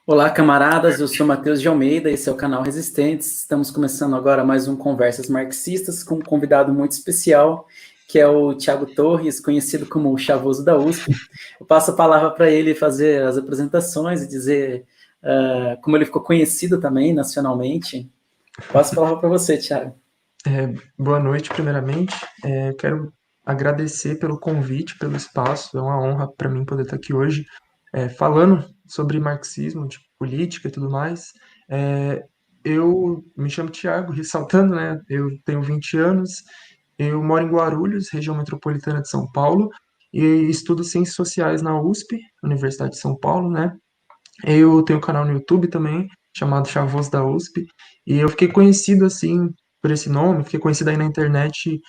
Olá, camaradas. Eu sou Matheus de Almeida, esse é o canal Resistentes. Estamos começando agora mais um Conversas Marxistas com um convidado muito especial, que é o Tiago Torres, conhecido como o Chavoso da USP. Eu passo a palavra para ele fazer as apresentações e dizer como ele ficou conhecido também nacionalmente. Passo a palavra para você, Tiago. Boa noite, primeiramente. Quero agradecer pelo convite, pelo espaço. É uma honra para mim poder estar aqui hoje, falando sobre marxismo, de política e tudo mais. Eu me chamo Tiago, ressaltando, né? Eu tenho 20 anos, eu moro em Guarulhos, região metropolitana de São Paulo, e estudo Ciências Sociais na USP, Universidade de São Paulo, né? Eu tenho um canal no YouTube também, chamado Chavoso da USP, e eu fiquei conhecido assim por esse nome, fiquei conhecido aí na internet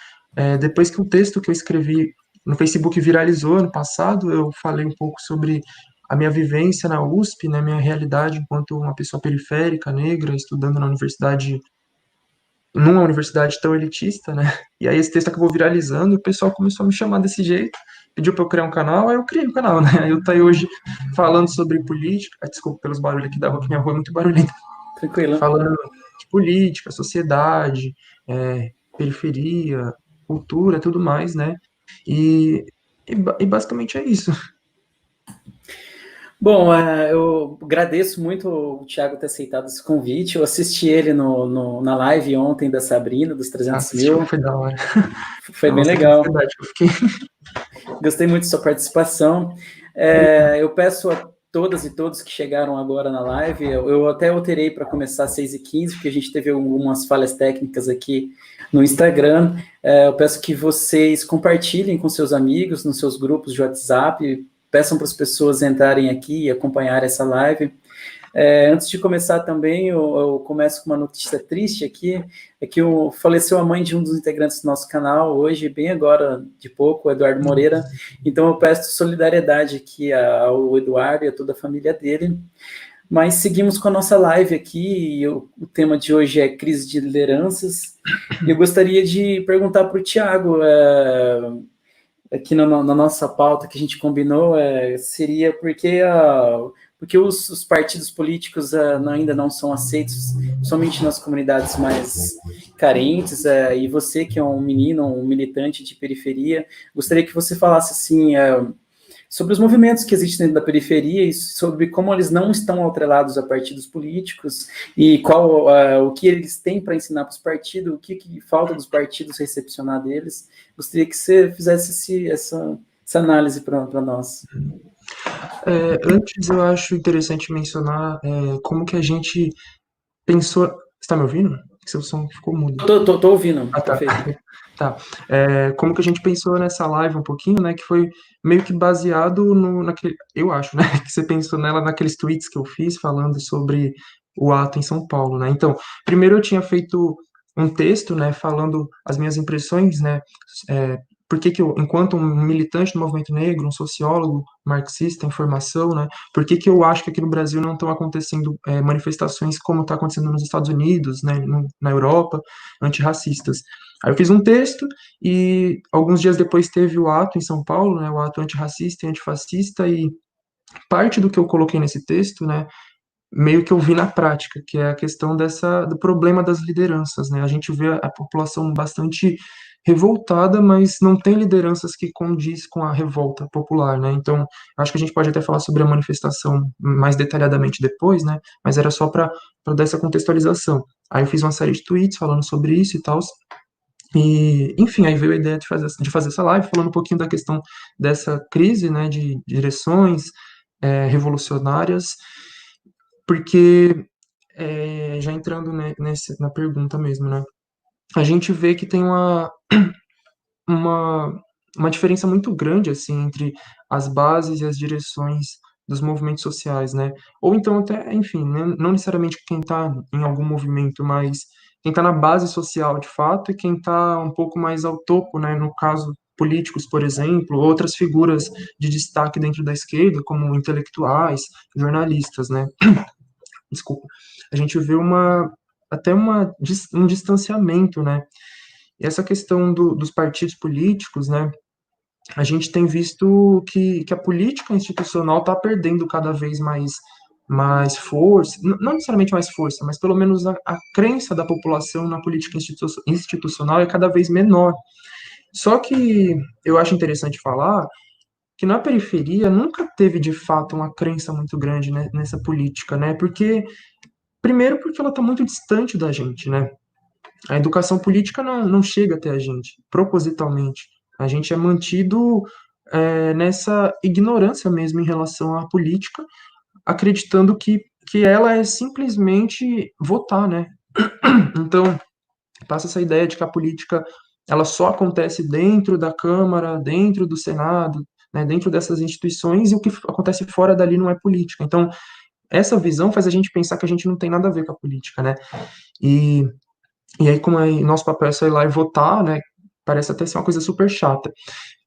depois que o texto que eu escrevi no Facebook viralizou ano passado. Eu falei um pouco sobre a minha vivência na USP, né, minha realidade enquanto uma pessoa periférica, negra, estudando numa universidade tão elitista, né? E aí esse texto acabou viralizando e o pessoal começou a me chamar desse jeito, pediu para eu criar um canal, aí eu criei um canal, né? Aí eu tô aí hoje falando sobre política, desculpa pelos barulhos aqui da rua, que minha rua é muito barulhenta, Tranquilo. falando de política, sociedade, periferia, cultura, tudo mais, né? E, e basicamente é isso. Bom, eu agradeço muito o Thiago ter aceitado esse convite. Eu assisti ele na live ontem da Sabrina, dos 300 Assistiu, mil. foi da hora. Foi bem Nossa, que legal. ansiedade que eu fiquei. Gostei muito da sua participação. Eu peço a todas e todos que chegaram agora na live, eu até alterei para começar às 6h15, porque a gente teve algumas falhas técnicas aqui no Instagram. Eu peço que vocês compartilhem com seus amigos, nos seus grupos de WhatsApp, peçam para as pessoas entrarem aqui e acompanhar essa live. Antes de começar também, eu começo com uma notícia triste aqui, é que faleceu a mãe de um dos integrantes do nosso canal hoje, bem agora de pouco, o Eduardo Moreira. Então eu peço solidariedade aqui ao Eduardo e a toda a família dele. Mas seguimos com a nossa live aqui, e o tema de hoje é crise de lideranças. E eu gostaria de perguntar para o Tiago, aqui na nossa pauta que a gente combinou, seria porque os partidos políticos ainda não são aceitos, somente nas comunidades mais carentes, e você que é um menino, um militante de periferia, gostaria que você falasse assim, sobre os movimentos que existem dentro da periferia e sobre como eles não estão atrelados a partidos políticos e o que eles têm para ensinar para os partidos, o que falta dos partidos recepcionar deles. Gostaria que você fizesse essa análise para nós. Antes, eu acho interessante mencionar como que a gente pensou. Você está me ouvindo? Seu som ficou mudo. Tô ouvindo, Ah, tá. perfeito. Tá. Como que a gente pensou nessa live um pouquinho, né? Que foi meio que baseado naquele. Eu acho, né? Que você pensou nela naqueles tweets que eu fiz falando sobre o ato em São Paulo, né? Então, primeiro eu tinha feito um texto, né? Falando as minhas impressões, né? É, por que que eu, enquanto um militante do movimento negro, um sociólogo, marxista em formação, né? Por que que eu acho que aqui no Brasil não estão acontecendo manifestações como está acontecendo nos Estados Unidos, né? Na Europa, antirracistas. Aí eu fiz um texto e alguns dias depois teve o ato em São Paulo, né, o ato antirracista e antifascista, e parte do que eu coloquei nesse texto, né, meio que eu vi na prática, que é a questão do problema das lideranças, né? A gente vê a população bastante revoltada, mas não tem lideranças que condiz com a revolta popular, né? Então, acho que a gente pode até falar sobre a manifestação mais detalhadamente depois, né? Mas era só para dar essa contextualização. Aí eu fiz uma série de tweets falando sobre isso e tal. E, enfim, aí veio a ideia de fazer essa live, falando um pouquinho da questão dessa crise, né, de direções revolucionárias, porque, já entrando, né, na pergunta mesmo, né, a gente vê que tem uma, uma diferença muito grande, assim, entre as bases e as direções dos movimentos sociais, né? Ou então até, enfim, né, não necessariamente quem está em algum movimento, mas quem está na base social, de fato, e quem está um pouco mais ao topo, né? No caso, políticos, por exemplo, outras figuras de destaque dentro da esquerda, como intelectuais, jornalistas, né? Desculpa. A gente vê um distanciamento, né? E essa questão dos partidos políticos, né? A gente tem visto que a política institucional está perdendo cada vez mais mais força, não necessariamente mais força, mas pelo menos a crença da população na política institucional é cada vez menor. Só que eu acho interessante falar que na periferia nunca teve de fato uma crença muito grande, né, nessa política, né? Porque primeiro porque ela está muito distante da gente, né? A educação política não chega até a gente, propositalmente. A gente é mantido nessa ignorância mesmo em relação à política, acreditando que ela é simplesmente votar, né? Então, passa essa ideia de que a política ela só acontece dentro da Câmara, dentro do Senado, né, dentro dessas instituições, e o que acontece fora dali não é política. Então, essa visão faz a gente pensar que a gente não tem nada a ver com a política, né? E, e aí, como nosso papel é só ir lá e votar, né? Parece até ser uma coisa super chata.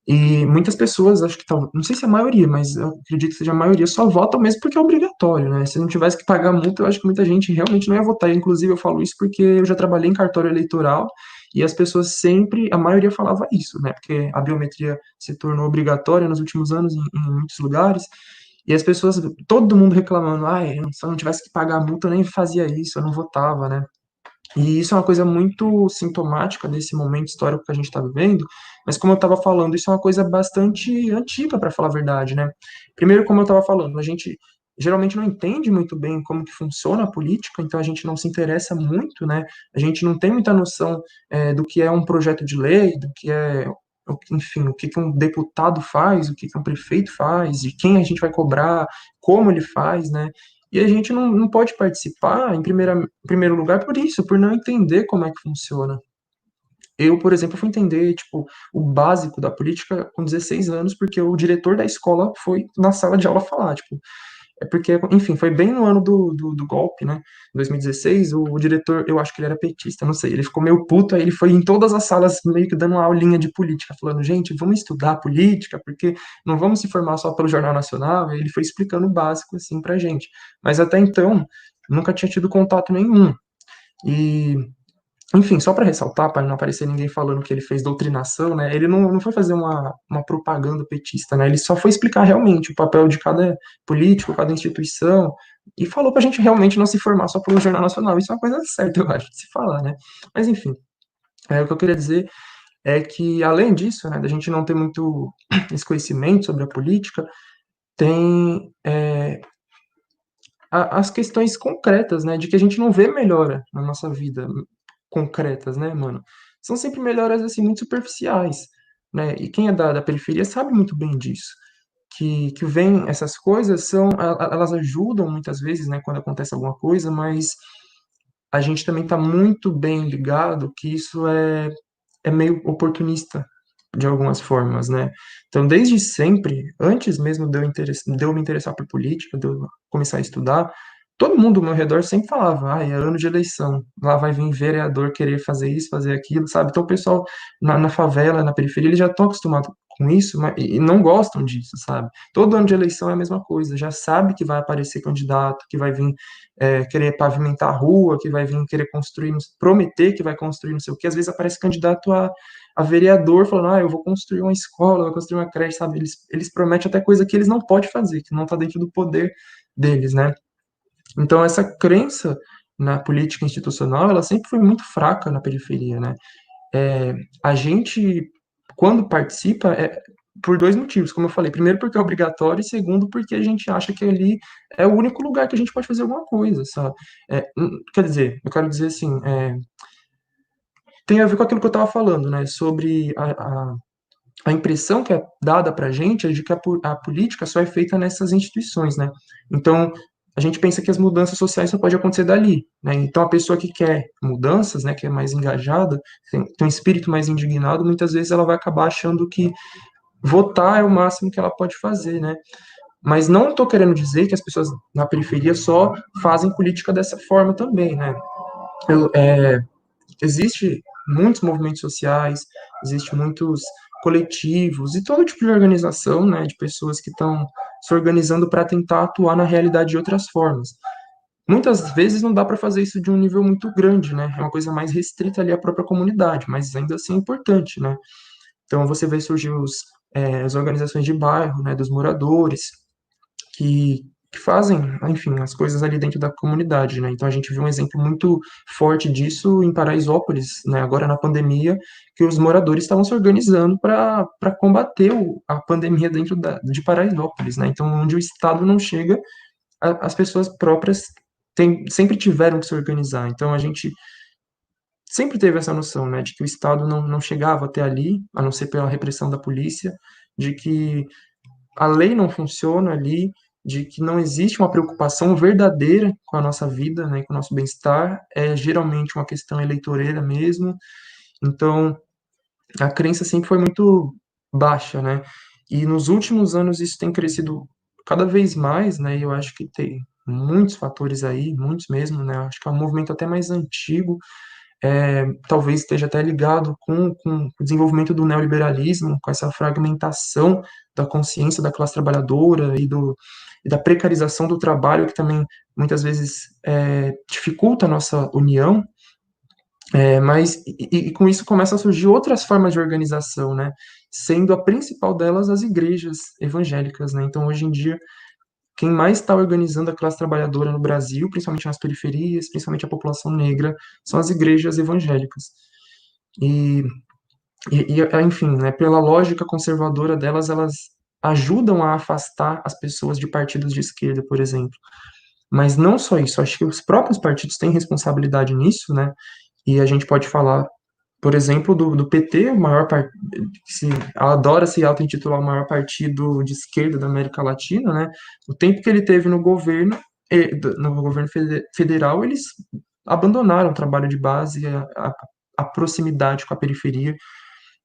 E muitas pessoas, acho que não sei se é a maioria, mas eu acredito que seja a maioria, só votam mesmo porque é obrigatório, né? Se não tivesse que pagar multa, eu acho que muita gente realmente não ia votar. Inclusive, eu falo isso porque eu já trabalhei em cartório eleitoral e as pessoas sempre, a maioria falava isso, né? Porque a biometria se tornou obrigatória nos últimos anos em muitos lugares. E as pessoas, todo mundo reclamando, se eu não tivesse que pagar multa, eu nem fazia isso, eu não votava, né? E isso é uma coisa muito sintomática desse momento histórico que a gente está vivendo, mas como eu estava falando, isso é uma coisa bastante antiga, para falar a verdade, né? Primeiro, como eu estava falando, a gente geralmente não entende muito bem como que funciona a política, então a gente não se interessa muito, né? A gente não tem muita noção do que é um projeto de lei, do que é, enfim, o que que um deputado faz, o que que um prefeito faz, de quem a gente vai cobrar, como ele faz, né? E a gente não pode participar, em primeiro lugar, por isso, por não entender como é que funciona. Eu, por exemplo, fui entender, tipo, o básico da política com 16 anos, porque o diretor da escola foi na sala de aula falar, tipo, é porque, enfim, foi bem no ano do golpe, né? Em 2016, o diretor, eu acho que ele era petista, não sei, ele ficou meio puto, aí ele foi em todas as salas meio que dando uma aulinha de política, falando, gente, vamos estudar política, porque não vamos se formar só pelo Jornal Nacional, e ele foi explicando o básico, assim, pra gente. Mas até então, nunca tinha tido contato nenhum. E enfim, só para ressaltar, para não aparecer ninguém falando que ele fez doutrinação, né? Ele não foi fazer uma propaganda petista, né? Ele só foi explicar realmente o papel de cada político, cada instituição, e falou para a gente realmente não se formar só pelo Jornal Nacional. Isso é uma coisa certa, eu acho, de se falar, né? Mas enfim, o que eu queria dizer é que, além disso, né, da gente não ter muito esse conhecimento sobre a política, tem as questões concretas, né, de que a gente não vê melhora na nossa vida, concretas, né, mano? São sempre melhoras, assim, muito superficiais, né? E quem é da periferia sabe muito bem disso. Que vem essas coisas elas ajudam muitas vezes, né, quando acontece alguma coisa, mas a gente também está muito bem ligado que isso é meio oportunista de algumas formas, né? Então, desde sempre, antes mesmo de eu me interessar por política, de eu começar a estudar, todo mundo ao meu redor sempre falava, é ano de eleição, lá vai vir vereador querer fazer isso, fazer aquilo, sabe? Então, o pessoal na favela, na periferia, eles já estão acostumados com isso, e não gostam disso, sabe? Todo ano de eleição é a mesma coisa, já sabe que vai aparecer candidato, que vai vir querer pavimentar a rua, que vai vir querer construir, prometer que vai construir não sei o que, às vezes aparece candidato a vereador falando, eu vou construir uma escola, vou construir uma creche, sabe? Eles prometem até coisa que eles não podem fazer, que não está dentro do poder deles, né? Então, essa crença na política institucional, ela sempre foi muito fraca na periferia, né? A gente, quando participa, por dois motivos, como eu falei. Primeiro, porque é obrigatório, e segundo, porque a gente acha que ali é o único lugar que a gente pode fazer alguma coisa, sabe? Quer dizer, eu quero dizer assim, tem a ver com aquilo que eu estava falando, né? Sobre a impressão que é dada para a gente é de que a política só é feita nessas instituições, né? Então, a gente pensa que as mudanças sociais só podem acontecer dali, né? Então, a pessoa que quer mudanças, né, que é mais engajada, tem um espírito mais indignado, muitas vezes ela vai acabar achando que votar é o máximo que ela pode fazer, né? Mas não estou querendo dizer que as pessoas na periferia só fazem política dessa forma também, né? Eu, existe muitos movimentos sociais, existe muitos coletivos e todo tipo de organização, né, de pessoas que estão se organizando para tentar atuar na realidade de outras formas. Muitas vezes não dá para fazer isso de um nível muito grande, né? É uma coisa mais restrita ali à própria comunidade, mas ainda assim é importante, né? Então você vê surgir as organizações de bairro, né, dos moradores, que, que fazem, enfim, as coisas ali dentro da comunidade, né? Então a gente viu um exemplo muito forte disso em Paraisópolis, né? Agora na pandemia, que os moradores estavam se organizando para combater a pandemia dentro de Paraisópolis, né? Então onde o Estado não chega, as pessoas próprias sempre tiveram que se organizar. Então a gente sempre teve essa noção, né, de que o Estado não chegava até ali, a não ser pela repressão da polícia, de que a lei não funciona ali, de que não existe uma preocupação verdadeira com a nossa vida, né, com o nosso bem-estar, é geralmente uma questão eleitoreira mesmo. Então, a crença sempre foi muito baixa, né? E nos últimos anos isso tem crescido cada vez mais, né? E eu acho que tem muitos fatores aí, muitos mesmo, né? Acho que é um movimento até mais antigo, talvez esteja até ligado com o desenvolvimento do neoliberalismo, com essa fragmentação da consciência da classe trabalhadora e da precarização do trabalho, que também muitas vezes dificulta a nossa união, mas e com isso começam a surgir outras formas de organização, né? Sendo a principal delas as igrejas evangélicas, né? Então, hoje em dia, quem mais está organizando a classe trabalhadora no Brasil, principalmente nas periferias, principalmente a população negra, são as igrejas evangélicas. E, enfim, né, pela lógica conservadora delas, elas ajudam a afastar as pessoas de partidos de esquerda, por exemplo. Mas não só isso, acho que os próprios partidos têm responsabilidade nisso, né? E a gente pode falar, por exemplo, do PT, o maior se adora se auto-intitular o maior partido de esquerda da América Latina, né? O tempo que ele teve no governo federal, eles abandonaram o trabalho de base, a proximidade com a periferia.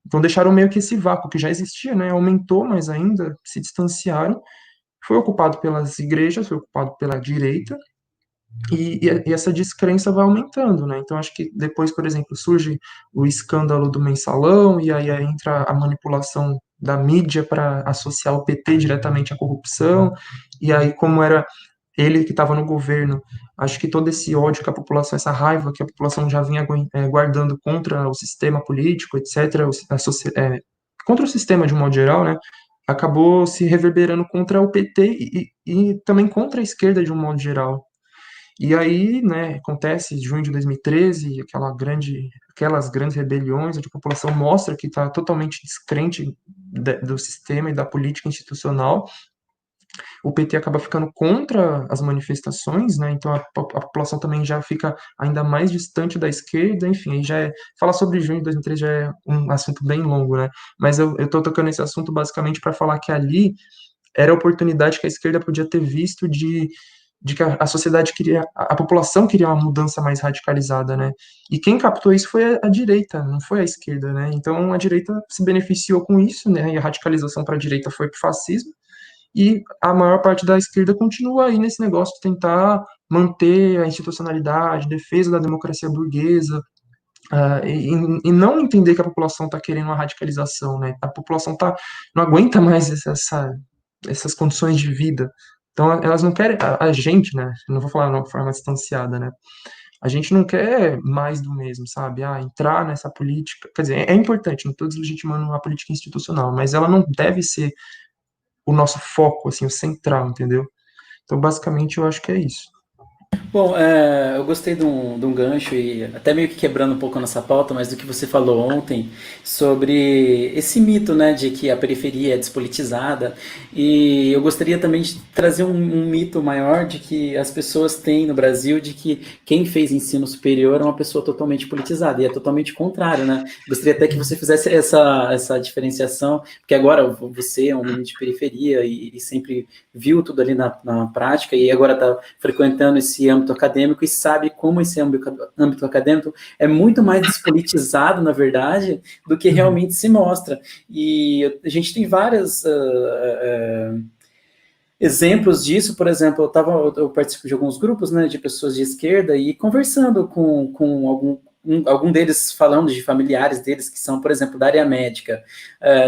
Então deixaram meio que esse vácuo que já existia, né? Aumentou, mas ainda se distanciaram. Foi ocupado pelas igrejas, foi ocupado pela direita, e essa descrença vai aumentando, né? Então, acho que depois, por exemplo, surge o escândalo do mensalão, e aí entra a manipulação da mídia para associar o PT diretamente à corrupção, e aí, como era ele que estava no governo, acho que todo esse ódio que a população, essa raiva que a população já vinha guardando contra o sistema político, etc., contra o sistema de um modo geral, né? Acabou se reverberando contra o PT e também contra a esquerda de um modo geral. E aí, né, acontece junho de 2013, aquelas grandes rebeliões, onde a população mostra que está totalmente descrente do sistema e da política institucional. O PT acaba ficando contra as manifestações, né, então a população também já fica ainda mais distante da esquerda, enfim, aí falar sobre junho de 2013 já é um assunto bem longo, né, mas eu estou tocando esse assunto basicamente para falar que ali era a oportunidade que a esquerda podia ter visto de que a sociedade queria, a população queria uma mudança mais radicalizada, né? E quem captou isso foi a direita, não foi a esquerda, né? Então a direita se beneficiou com isso, né? E a radicalização para a direita foi para o fascismo, e a maior parte da esquerda continua aí nesse negócio de tentar manter a institucionalidade, defesa da democracia burguesa, e não entender que a população está querendo uma radicalização, né? A população não aguenta mais essas condições de vida. Então, elas não querem, a gente, né? Eu não vou falar de uma forma distanciada, né? A gente não quer mais do mesmo, sabe? Entrar nessa política. Quer dizer, é importante, não estou deslegitimando a política institucional, mas ela não deve ser o nosso foco, assim, o central, entendeu? Então, basicamente, eu acho que é isso. Bom, eu gostei de um gancho e até meio que quebrando um pouco a nossa pauta, mas do que você falou ontem sobre esse mito, né, de que a periferia é despolitizada, e eu gostaria também de trazer um mito maior de que as pessoas têm no Brasil de que quem fez ensino superior é uma pessoa totalmente politizada, e é totalmente contrário, né? Gostaria até que você fizesse essa diferenciação, porque agora você é um menino de periferia e sempre viu tudo ali na prática, e agora está frequentando esse âmbito acadêmico e sabe como esse âmbito acadêmico é muito mais despolitizado, na verdade, do que realmente se mostra. E a gente tem várias exemplos disso. Por exemplo, eu participo de alguns grupos, né, de pessoas de esquerda, e conversando com algum deles falando de familiares deles que são, por exemplo, da área médica.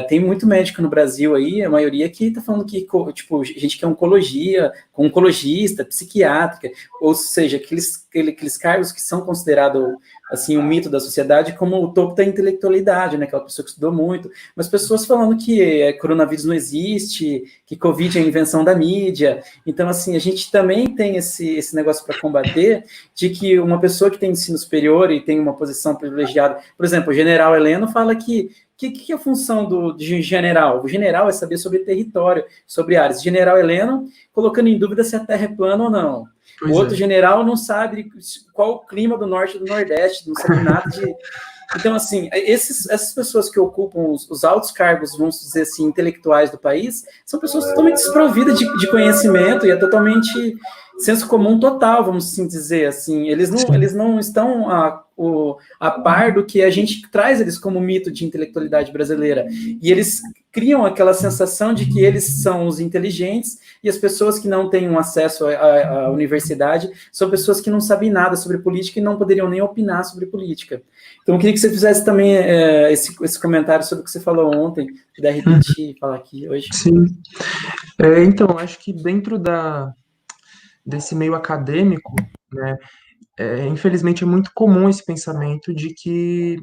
Tem muito médico no Brasil aí, a maioria que está falando que, tipo, gente que é oncologista, psiquiátrica, ou seja, aqueles cargos que são considerados, assim, um mito da sociedade como o topo da intelectualidade, né, aquela pessoa que estudou muito, mas pessoas falando que coronavírus não existe, que Covid é invenção da mídia. Então, assim, a gente também tem esse negócio para combater, de que uma pessoa que tem ensino superior e tem uma posição privilegiada, por exemplo, o general Heleno fala que é a função de general? O general é saber sobre território, sobre áreas. O general Heleno colocando em dúvida se a Terra é plana ou não. O outro general não sabe qual o clima do norte e do nordeste, não sabe nada de... Então, assim, essas pessoas que ocupam os altos cargos, vamos dizer assim, intelectuais do país, são pessoas totalmente desprovidas de conhecimento e é totalmente senso comum total, vamos assim dizer. Assim, eles não estão a par do que a gente traz eles como mito de intelectualidade brasileira. E eles criam aquela sensação de que eles são os inteligentes e as pessoas que não têm um acesso à universidade são pessoas que não sabem nada sobre política e não poderiam nem opinar sobre política. Então, eu queria que você fizesse também esse comentário sobre o que você falou ontem, se puder repetir e falar aqui hoje. Sim. Então, acho que dentro desse meio acadêmico, né, infelizmente é muito comum esse pensamento de que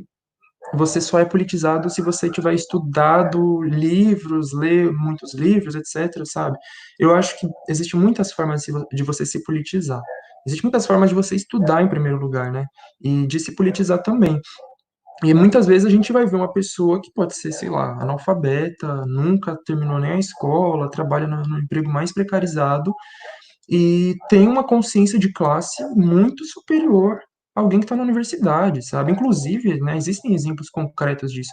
você só é politizado se você tiver estudado livros, ler muitos livros, etc, sabe? Eu acho que existem muitas formas de você se politizar. Existem muitas formas de você estudar em primeiro lugar, né? E de se politizar também. E muitas vezes a gente vai ver uma pessoa que pode ser, sei lá, analfabeta, nunca terminou nem a escola, trabalha no emprego mais precarizado e tem uma consciência de classe muito superior a alguém que está na universidade, sabe? Inclusive, né, existem exemplos concretos disso.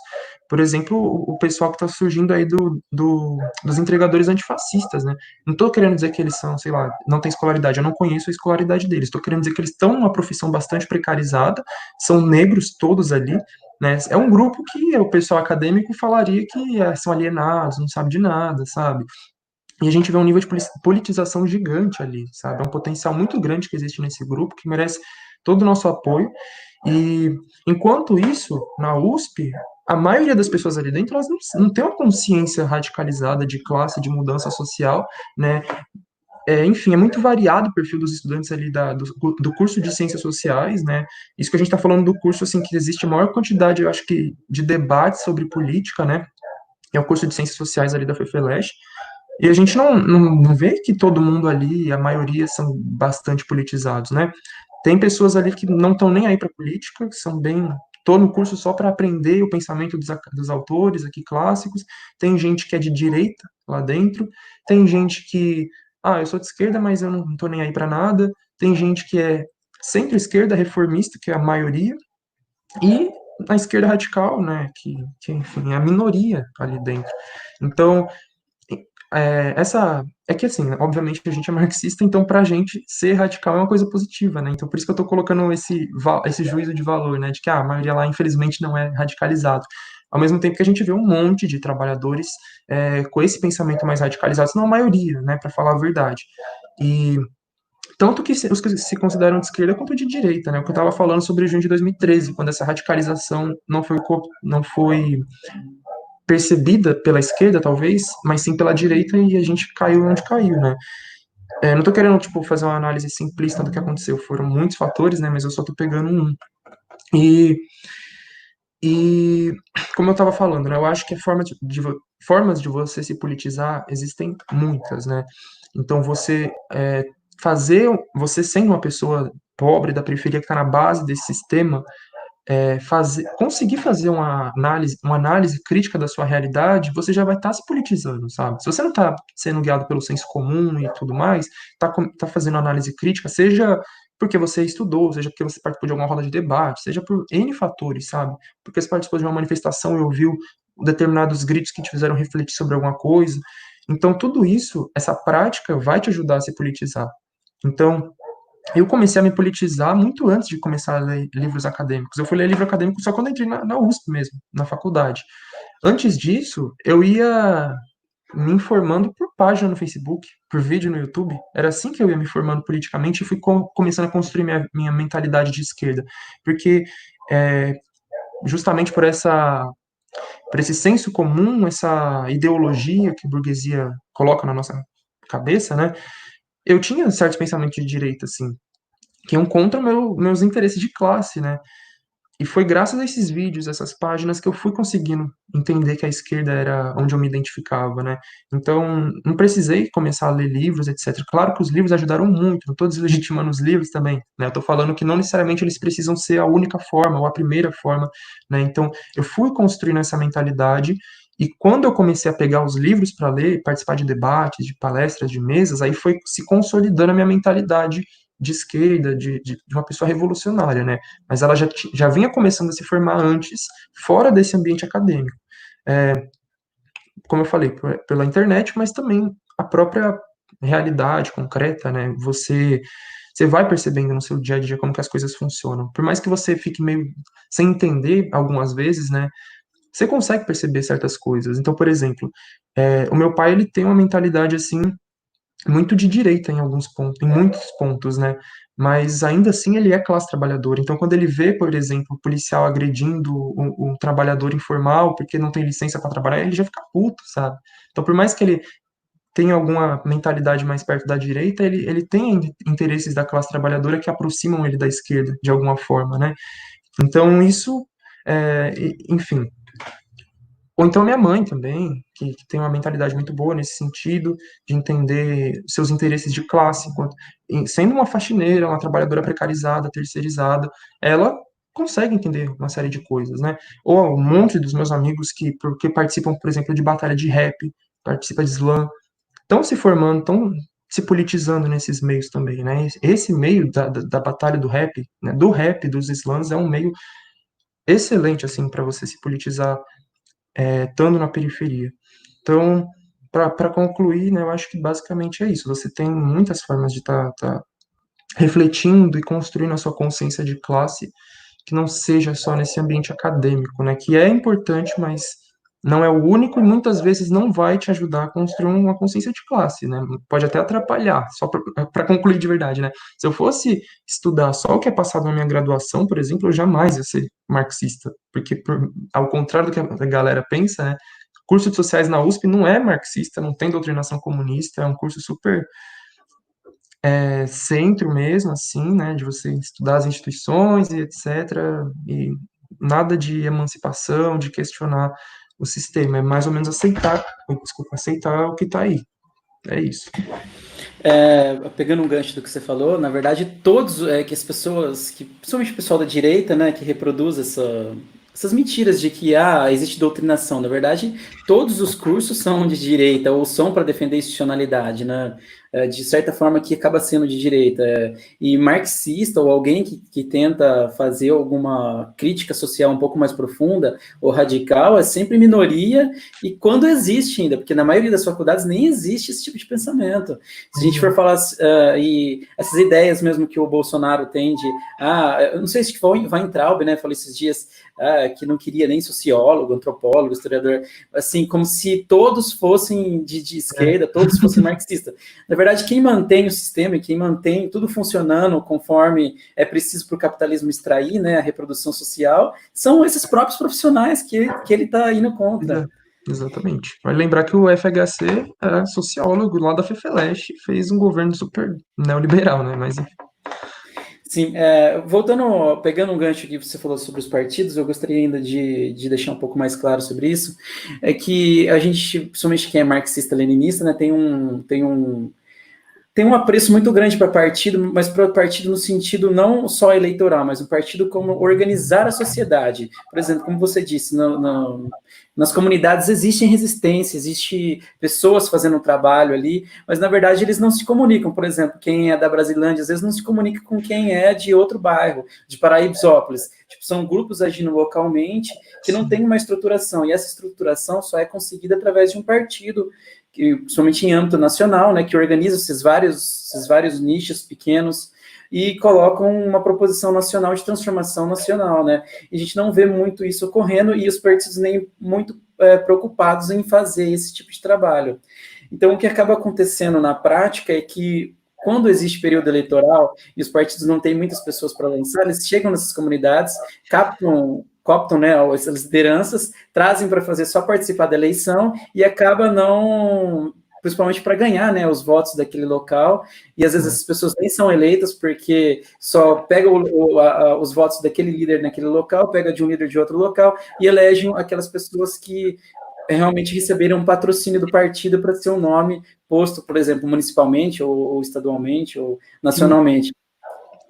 Por exemplo, o pessoal que está surgindo aí dos entregadores antifascistas, né? Não estou querendo dizer que eles são, sei lá, não têm escolaridade, eu não conheço a escolaridade deles. Estou querendo dizer que eles estão numa profissão bastante precarizada, são negros todos ali, né? É um grupo que o pessoal acadêmico falaria que são alienados, não sabe de nada, sabe? E a gente vê um nível de politização gigante ali, sabe? É um potencial muito grande que existe nesse grupo, que merece todo o nosso apoio. E, enquanto isso, na USP, a maioria das pessoas ali dentro, elas não têm uma consciência radicalizada de classe, de mudança social, né? Enfim, é muito variado o perfil dos estudantes ali do curso de Ciências Sociais, né? Isso que a gente está falando do curso, assim, que existe a maior quantidade, eu acho que, de debates sobre política, né? É o curso de Ciências Sociais ali da FEFELESH. E a gente não vê que todo mundo ali, a maioria, são bastante politizados, né? Tem pessoas ali que não estão nem aí para política, que são bem. Estou no curso só para aprender o pensamento dos autores aqui clássicos. Tem gente que é de direita lá dentro. Tem gente que, eu sou de esquerda, mas eu não estou nem aí para nada. Tem gente que é centro-esquerda, reformista, que é a maioria. E a esquerda radical, né? Que enfim, é a minoria ali dentro. Então, é que assim, obviamente a gente é marxista, então pra gente ser radical é uma coisa positiva, né? Então por isso que eu tô colocando esse juízo de valor, né? De que a maioria lá, infelizmente, não é radicalizado. Ao mesmo tempo que a gente vê um monte de trabalhadores com esse pensamento mais radicalizado, não a maioria, né? Para falar a verdade. E tanto que os que se consideram de esquerda quanto de direita, né? O que eu estava falando sobre junho de 2013, quando essa radicalização não foi percebida pela esquerda, talvez, mas sim pela direita, e a gente caiu onde caiu, né? Não tô querendo, tipo, fazer uma análise simplista do que aconteceu, foram muitos fatores, né, mas eu só tô pegando um. E, como eu estava falando, né, eu acho que formas de você se politizar existem muitas, né? Então, você sendo uma pessoa pobre da periferia que está na base desse sistema, conseguir fazer uma análise crítica da sua realidade, você já vai estar se politizando, sabe? Se você não está sendo guiado pelo senso comum e tudo mais, tá fazendo análise crítica, seja porque você estudou, seja porque você participou de alguma roda de debate, seja por N fatores, sabe? Porque você participou de uma manifestação e ouviu determinados gritos que te fizeram refletir sobre alguma coisa. Então, tudo isso, essa prática vai te ajudar a se politizar. Então, eu comecei a me politizar muito antes de começar a ler livros acadêmicos. Eu fui ler livro acadêmico só quando entrei na USP mesmo, na faculdade. Antes disso, eu ia me informando por página no Facebook, por vídeo no YouTube. Era assim que eu ia me formando politicamente e fui começando a construir minha mentalidade de esquerda. Porque justamente por esse senso comum, essa ideologia que a burguesia coloca na nossa cabeça, né? Eu tinha certos pensamentos de direita, assim, que iam contra meus interesses de classe, né? E foi graças a esses vídeos, essas páginas, que eu fui conseguindo entender que a esquerda era onde eu me identificava, né? Então, não precisei começar a ler livros, etc. Claro que os livros ajudaram muito, não estou deslegitimando os livros também, né? Eu estou falando que não necessariamente eles precisam ser a única forma ou a primeira forma, né? Então, eu fui construindo essa mentalidade e quando eu comecei a pegar os livros para ler, participar de debates, de palestras, de mesas, aí foi se consolidando a minha mentalidade de esquerda, de uma pessoa revolucionária, né? Mas ela já vinha começando a se formar antes, fora desse ambiente acadêmico. É, como eu falei, pela internet, mas também a própria realidade concreta, né? Você vai percebendo no seu dia a dia como que as coisas funcionam. Por mais que você fique meio sem entender algumas vezes, né? Você consegue perceber certas coisas. Então, por exemplo, o meu pai ele tem uma mentalidade assim muito de direita em alguns pontos, em muitos pontos, né? Mas ainda assim ele é classe trabalhadora. Então, quando ele vê, por exemplo, o policial agredindo um trabalhador informal porque não tem licença para trabalhar, ele já fica puto, sabe? Então, por mais que ele tenha alguma mentalidade mais perto da direita, ele tem interesses da classe trabalhadora que aproximam ele da esquerda, de alguma forma, né? Então, isso, enfim, ou então minha mãe também, que tem uma mentalidade muito boa nesse sentido, de entender seus interesses de classe, sendo uma faxineira, uma trabalhadora precarizada, terceirizada, ela consegue entender uma série de coisas, né? Ou um monte dos meus amigos porque participam, por exemplo, de batalha de rap, participam de slam, estão se formando, estão se politizando nesses meios também, né? Esse meio da batalha do rap, né, do rap, dos slams, é um meio excelente, assim, para você se politizar estando na periferia. Então, para concluir, né, eu acho que basicamente é isso. Você tem muitas formas de estar refletindo e construindo a sua consciência de classe que não seja só nesse ambiente acadêmico, né, que é importante, mas não é o único e muitas vezes não vai te ajudar a construir uma consciência de classe, né? Pode até atrapalhar, só para concluir de verdade, né? Se eu fosse estudar só o que é passado na minha graduação, por exemplo, eu jamais ia ser marxista, porque ao contrário do que a galera pensa, né? Curso de sociais na USP não é marxista, não tem doutrinação comunista, é um curso super centro mesmo, assim, né, de você estudar as instituições e etc. E nada de emancipação, de questionar o sistema, é mais ou menos aceitar, desculpa, aceitar o que está aí. É isso. Pegando um gancho do que você falou, na verdade, todos que as pessoas, principalmente o pessoal da direita, né, que reproduz essas mentiras de que existe doutrinação. Na verdade, todos os cursos são de direita ou são para defender a institucionalidade, né? De certa forma, que acaba sendo de direita. E marxista ou alguém que tenta fazer alguma crítica social um pouco mais profunda ou radical é sempre minoria e quando existe ainda, porque na maioria das faculdades nem existe esse tipo de pensamento. Se a gente for falar, e essas ideias mesmo que o Bolsonaro tem de, eu não sei se foi Weintraub, né, falou esses dias, que não queria nem sociólogo, antropólogo, historiador, assim, como se todos fossem de esquerda, todos fossem marxistas. Na verdade, quem mantém o sistema e quem mantém tudo funcionando conforme é preciso para o capitalismo extrair, né, a reprodução social, são esses próprios profissionais que ele está indo contra. Exatamente. Vai lembrar que o FHC era sociólogo lá da FEFELESH, fez um governo super neoliberal, né? Mas Sim, voltando, pegando um gancho que você falou sobre os partidos, eu gostaria ainda de deixar um pouco mais claro sobre isso, é que a gente, principalmente quem é marxista-leninista, né, tem um apreço muito grande para partido, mas para partido no sentido não só eleitoral, mas um partido como organizar a sociedade. Por exemplo, como você disse, nas comunidades existem resistência, existe pessoas fazendo um trabalho ali, mas na verdade eles não se comunicam. Por exemplo, quem é da Brasilândia às vezes não se comunica com quem é de outro bairro, de Paraisópolis. Tipo, são grupos agindo localmente que não tem uma estruturação, e essa estruturação só é conseguida através de um partido, principalmente em âmbito nacional, né, que organiza esses vários nichos pequenos e colocam uma proposição nacional de transformação nacional, né? E a gente não vê muito isso ocorrendo e os partidos nem muito preocupados em fazer esse tipo de trabalho. Então, o que acaba acontecendo na prática é que quando existe período eleitoral e os partidos não têm muitas pessoas para lançar, eles chegam nessas comunidades, cooptam, né, essas lideranças, trazem para fazer só participar da eleição e acaba não, principalmente para ganhar, né, os votos daquele local, e às vezes essas pessoas nem são eleitas porque só pega os votos daquele líder naquele local, pega de um líder de outro local e elegem aquelas pessoas que realmente receberam um patrocínio do partido para ser um nome posto, por exemplo, municipalmente, ou estadualmente, ou nacionalmente.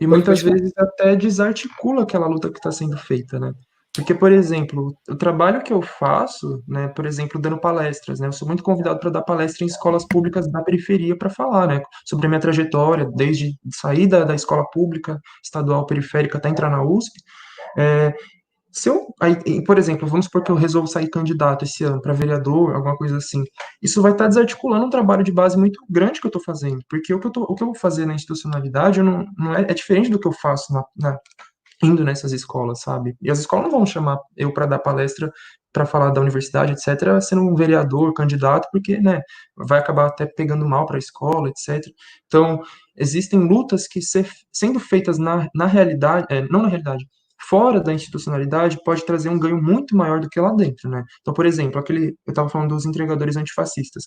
E Pode muitas falar. vezes até desarticula aquela luta que está sendo feita, né? Porque, por exemplo, o trabalho que eu faço, né, por exemplo, dando palestras, né, eu sou muito convidado para dar palestra em escolas públicas da periferia para falar, né, sobre a minha trajetória, desde sair da escola pública, estadual, periférica, até entrar na USP. É, se eu, aí, por exemplo, vamos supor que eu resolvo sair candidato esse ano para vereador, alguma coisa assim, isso vai estar desarticulando um trabalho de base muito grande que eu estou fazendo, porque o que eu vou fazer na institucionalidade eu não é diferente do que eu faço indo nessas escolas, sabe? E as escolas não vão chamar eu para dar palestra para falar da universidade, etc., sendo um vereador, candidato, porque, né, vai acabar até pegando mal para a escola, etc. Então, existem lutas que sendo feitas na realidade, não na realidade, fora da institucionalidade, pode trazer um ganho muito maior do que lá dentro, né? Então, por exemplo, eu estava falando dos entregadores antifascistas.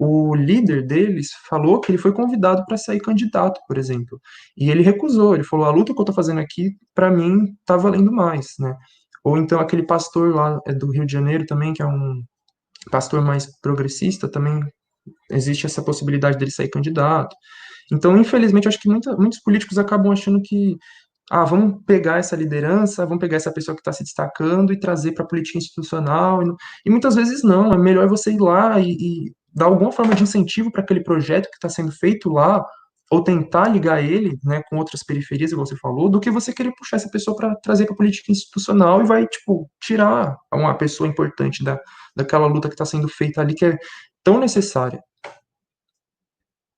O líder deles falou que ele foi convidado para sair candidato, por exemplo. E ele recusou, ele falou: a luta que eu estou fazendo aqui, para mim, está valendo mais, né? Ou então aquele pastor lá do Rio de Janeiro também, que é um pastor mais progressista, também existe essa possibilidade dele sair candidato. Então, infelizmente, eu acho que muitos políticos acabam achando que vamos pegar essa liderança, vamos pegar essa pessoa que está se destacando e trazer para a política institucional. E muitas vezes não, é melhor você ir lá e dar alguma forma de incentivo para aquele projeto que está sendo feito lá, ou tentar ligar ele, né, com outras periferias, igual você falou, do que você querer puxar essa pessoa para trazer para a política institucional e vai, tipo, tirar uma pessoa importante daquela luta que está sendo feita ali, que é tão necessária.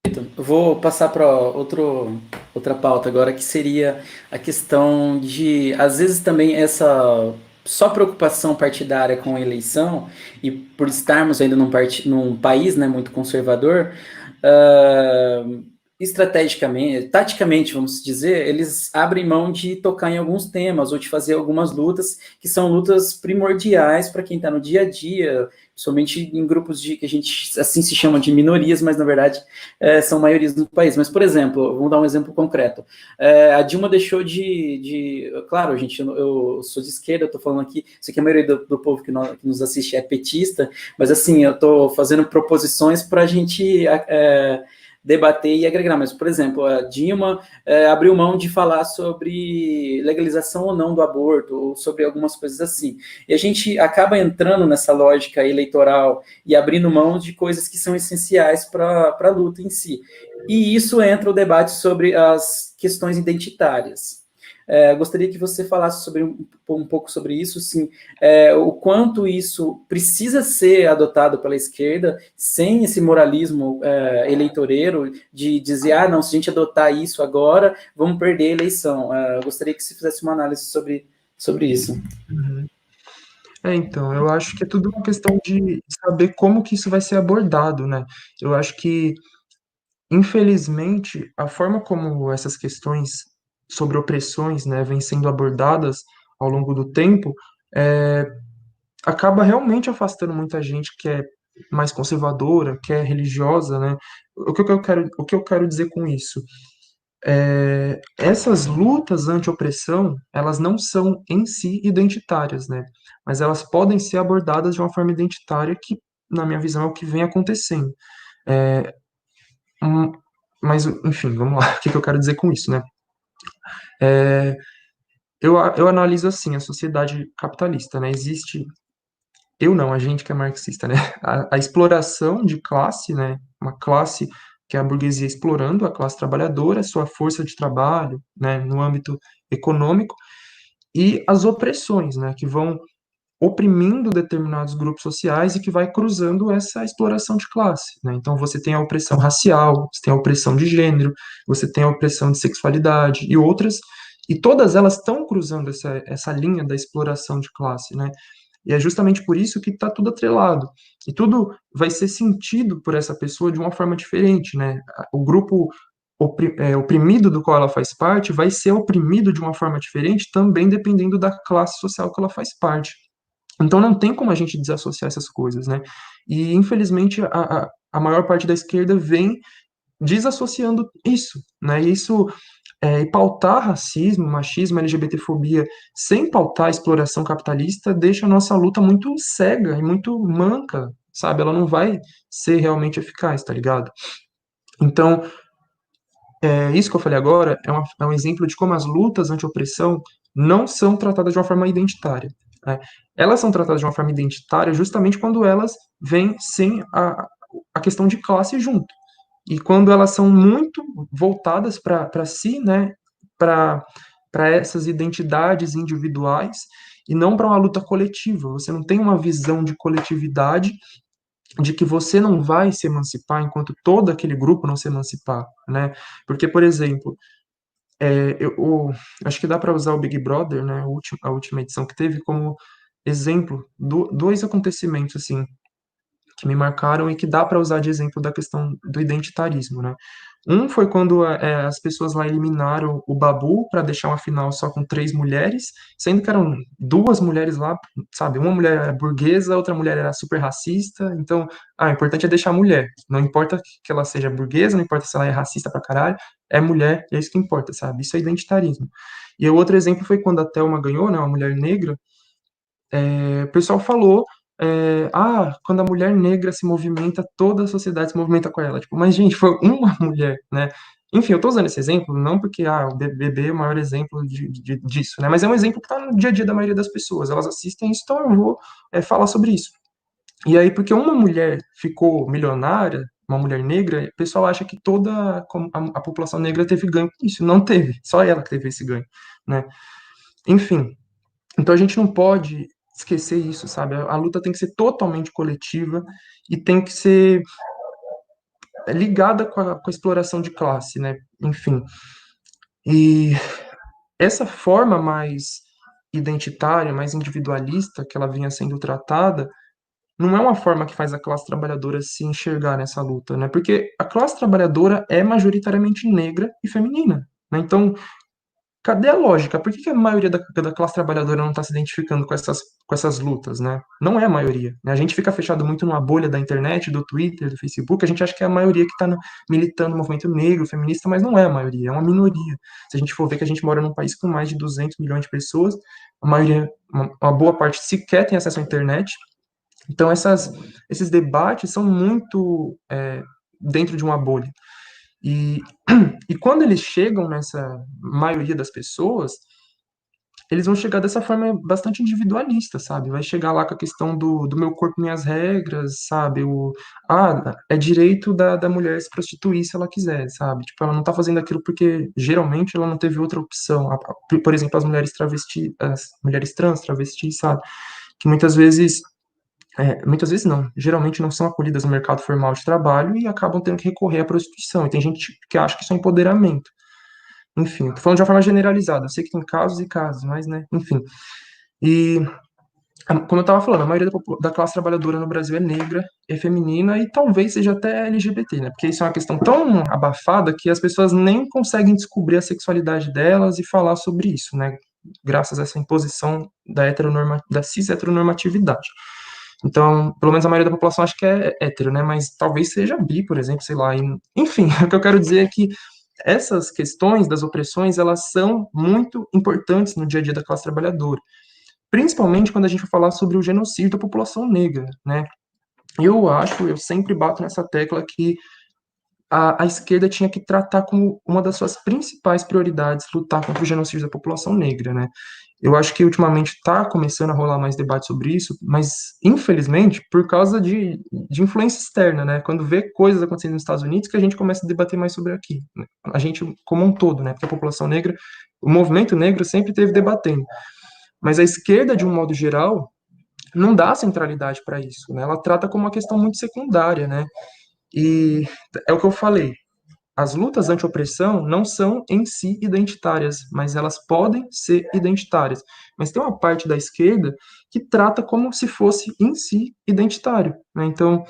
Eu vou passar para outra pauta agora, que seria a questão de, às vezes, também essa só preocupação partidária com a eleição, e por estarmos ainda num país, né, muito conservador, uh, estrategicamente, taticamente, vamos dizer, eles abrem mão de tocar em alguns temas ou de fazer algumas lutas que são lutas primordiais para quem está no dia a dia, somente em grupos que a gente assim se chama de minorias, mas na verdade são maiorias do país. Mas, por exemplo, vamos dar um exemplo concreto. A Dilma deixou claro, gente, eu sou de esquerda, eu estou falando aqui, isso aqui a maioria do povo que nos assiste é petista, mas assim, eu estou fazendo proposições para a gente debater e agregar. Mas, por exemplo, a Dilma abriu mão de falar sobre legalização ou não do aborto, ou sobre algumas coisas assim. E a gente acaba entrando nessa lógica eleitoral e abrindo mão de coisas que são essenciais para a luta em si. E isso entra o debate sobre as questões identitárias. Gostaria que você falasse um pouco sobre isso, sim, o quanto isso precisa ser adotado pela esquerda, sem esse moralismo eleitoreiro de dizer, não, se a gente adotar isso agora, vamos perder a eleição. Gostaria que você fizesse uma análise sobre isso. Uhum. Então, eu acho que é tudo uma questão de saber como que isso vai ser abordado, né? Eu acho que, infelizmente, a forma como essas questões sobre opressões, né, vêm sendo abordadas ao longo do tempo, é, acaba realmente afastando muita gente que é mais conservadora, que é religiosa, né? O que eu quero dizer com isso? Essas lutas anti-opressão, elas não são em si identitárias, né? Mas elas podem ser abordadas de uma forma identitária que, na minha visão, é o que vem acontecendo. É, hum, mas, enfim, vamos lá. O que eu quero dizer com isso, né? É, eu analiso assim a sociedade capitalista, né? Existe, eu não, a gente que é marxista, né? A exploração de classe, né? Uma classe que é a burguesia explorando a classe trabalhadora, sua força de trabalho, né? No âmbito econômico, e as opressões, né? Que vão oprimindo determinados grupos sociais e que vai cruzando essa exploração de classe, né? Então você tem a opressão racial, você tem a opressão de gênero, você tem a opressão de sexualidade e outras, e todas elas estão cruzando essa linha da exploração de classe, né? E é justamente por isso que está tudo atrelado. E tudo vai ser sentido por essa pessoa de uma forma diferente, né? O grupo oprimido do qual ela faz parte vai ser oprimido de uma forma diferente também dependendo da classe social que ela faz parte. Então não tem como a gente desassociar essas coisas, né? E infelizmente a maior parte da esquerda vem desassociando isso, né? E isso e pautar racismo, machismo, LGBTfobia sem pautar a exploração capitalista deixa a nossa luta muito cega e muito manca, sabe? Ela não vai ser realmente eficaz, tá ligado? Então, isso que eu falei agora é um exemplo de como as lutas anti-opressão não são tratadas de uma forma identitária, né? Elas são tratadas de uma forma identitária justamente quando elas vêm sem a questão de classe junto. E quando elas são muito voltadas para si, né, para essas identidades individuais e não para uma luta coletiva. Você não tem uma visão de coletividade de que você não vai se emancipar enquanto todo aquele grupo não se emancipar, né? Porque, por exemplo, acho que dá para usar o Big Brother, né, a última edição que teve, como exemplo dois acontecimentos assim que me marcaram e que dá para usar de exemplo da questão do identitarismo, né? Um foi quando as pessoas lá eliminaram o Babu para deixar uma final só com 3 mulheres, sendo que eram 2 mulheres lá, sabe? Uma mulher era burguesa, outra mulher era super racista. Então, o importante é deixar a mulher. Não importa que ela seja burguesa, não importa se ela é racista pra caralho, é mulher, e é isso que importa, sabe? Isso é identitarismo. E o outro exemplo foi quando a Thelma ganhou, né? Uma mulher negra, o pessoal falou, quando a mulher negra se movimenta, toda a sociedade se movimenta com ela. Tipo, mas, gente, foi uma mulher, né? Enfim, eu tô usando esse exemplo não porque o BBB é o maior exemplo disso, né? Mas é um exemplo que tá no dia a dia da maioria das pessoas. Elas assistem isso, então eu vou falar sobre isso. E aí, porque uma mulher ficou milionária, uma mulher negra, o pessoal acha que toda a população negra teve ganho com isso. Não teve, só ela que teve esse ganho, né? Enfim, então a gente não pode esquecer isso, sabe? A luta tem que ser totalmente coletiva e tem que ser ligada com a exploração de classe, né? Enfim. E essa forma mais identitária, mais individualista que ela vinha sendo tratada, não é uma forma que faz a classe trabalhadora se enxergar nessa luta, né? Porque a classe trabalhadora é majoritariamente negra e feminina, né? Então, cadê a lógica? Por que a maioria da classe trabalhadora não está se identificando com essas lutas, né? Não é a maioria, né? A gente fica fechado muito numa bolha da internet, do Twitter, do Facebook, a gente acha que é a maioria que está militando no movimento negro, feminista, mas não é a maioria, é uma minoria. Se a gente for ver que a gente mora num país com mais de 200 milhões de pessoas, a maioria, uma boa parte sequer tem acesso à internet. Então, esses debates são muito dentro de uma bolha. E, e quando eles chegam nessa maioria das pessoas, eles vão chegar dessa forma bastante individualista, sabe? Vai chegar lá com a questão do meu corpo, minhas regras, sabe? É direito da mulher se prostituir se ela quiser, sabe? Tipo, ela não tá fazendo aquilo porque geralmente ela não teve outra opção. Por exemplo, as mulheres travestis, as mulheres trans, travestis, sabe? Que muitas vezes não, geralmente não são acolhidas no mercado formal de trabalho e acabam tendo que recorrer à prostituição. E tem gente que acha que isso é empoderamento. Enfim, tô falando de uma forma generalizada. Eu sei que tem casos e casos, mas, né, enfim. E, como eu estava falando, a maioria da classe trabalhadora no Brasil é negra, é feminina e talvez seja até LGBT, né? Porque isso é uma questão tão abafada que as pessoas nem conseguem descobrir a sexualidade delas e falar sobre isso, né? Graças a essa imposição da cis-heteronormatividade. Então, pelo menos a maioria da população acha que é hétero, né? Mas talvez seja bi, por exemplo, sei lá. Enfim, o que eu quero dizer é que essas questões das opressões, elas são muito importantes no dia a dia da classe trabalhadora, principalmente quando a gente vai falar sobre o genocídio da população negra, né? Eu sempre bato nessa tecla que a esquerda tinha que tratar como uma das suas principais prioridades lutar contra o genocídio da população negra, né? Eu acho que ultimamente está começando a rolar mais debate sobre isso, mas infelizmente por causa de influência externa, né? Quando vê coisas acontecendo nos Estados Unidos que a gente começa a debater mais sobre aqui, né? A gente como um todo, né? Porque a população negra, o movimento negro sempre teve debatendo, mas a esquerda de um modo geral não dá centralidade para isso, né? Ela trata como uma questão muito secundária, né? E é o que eu falei. As lutas anti-opressão não são em si identitárias, mas elas podem ser identitárias. Mas tem uma parte da esquerda que trata como se fosse em si identitário, né? Então,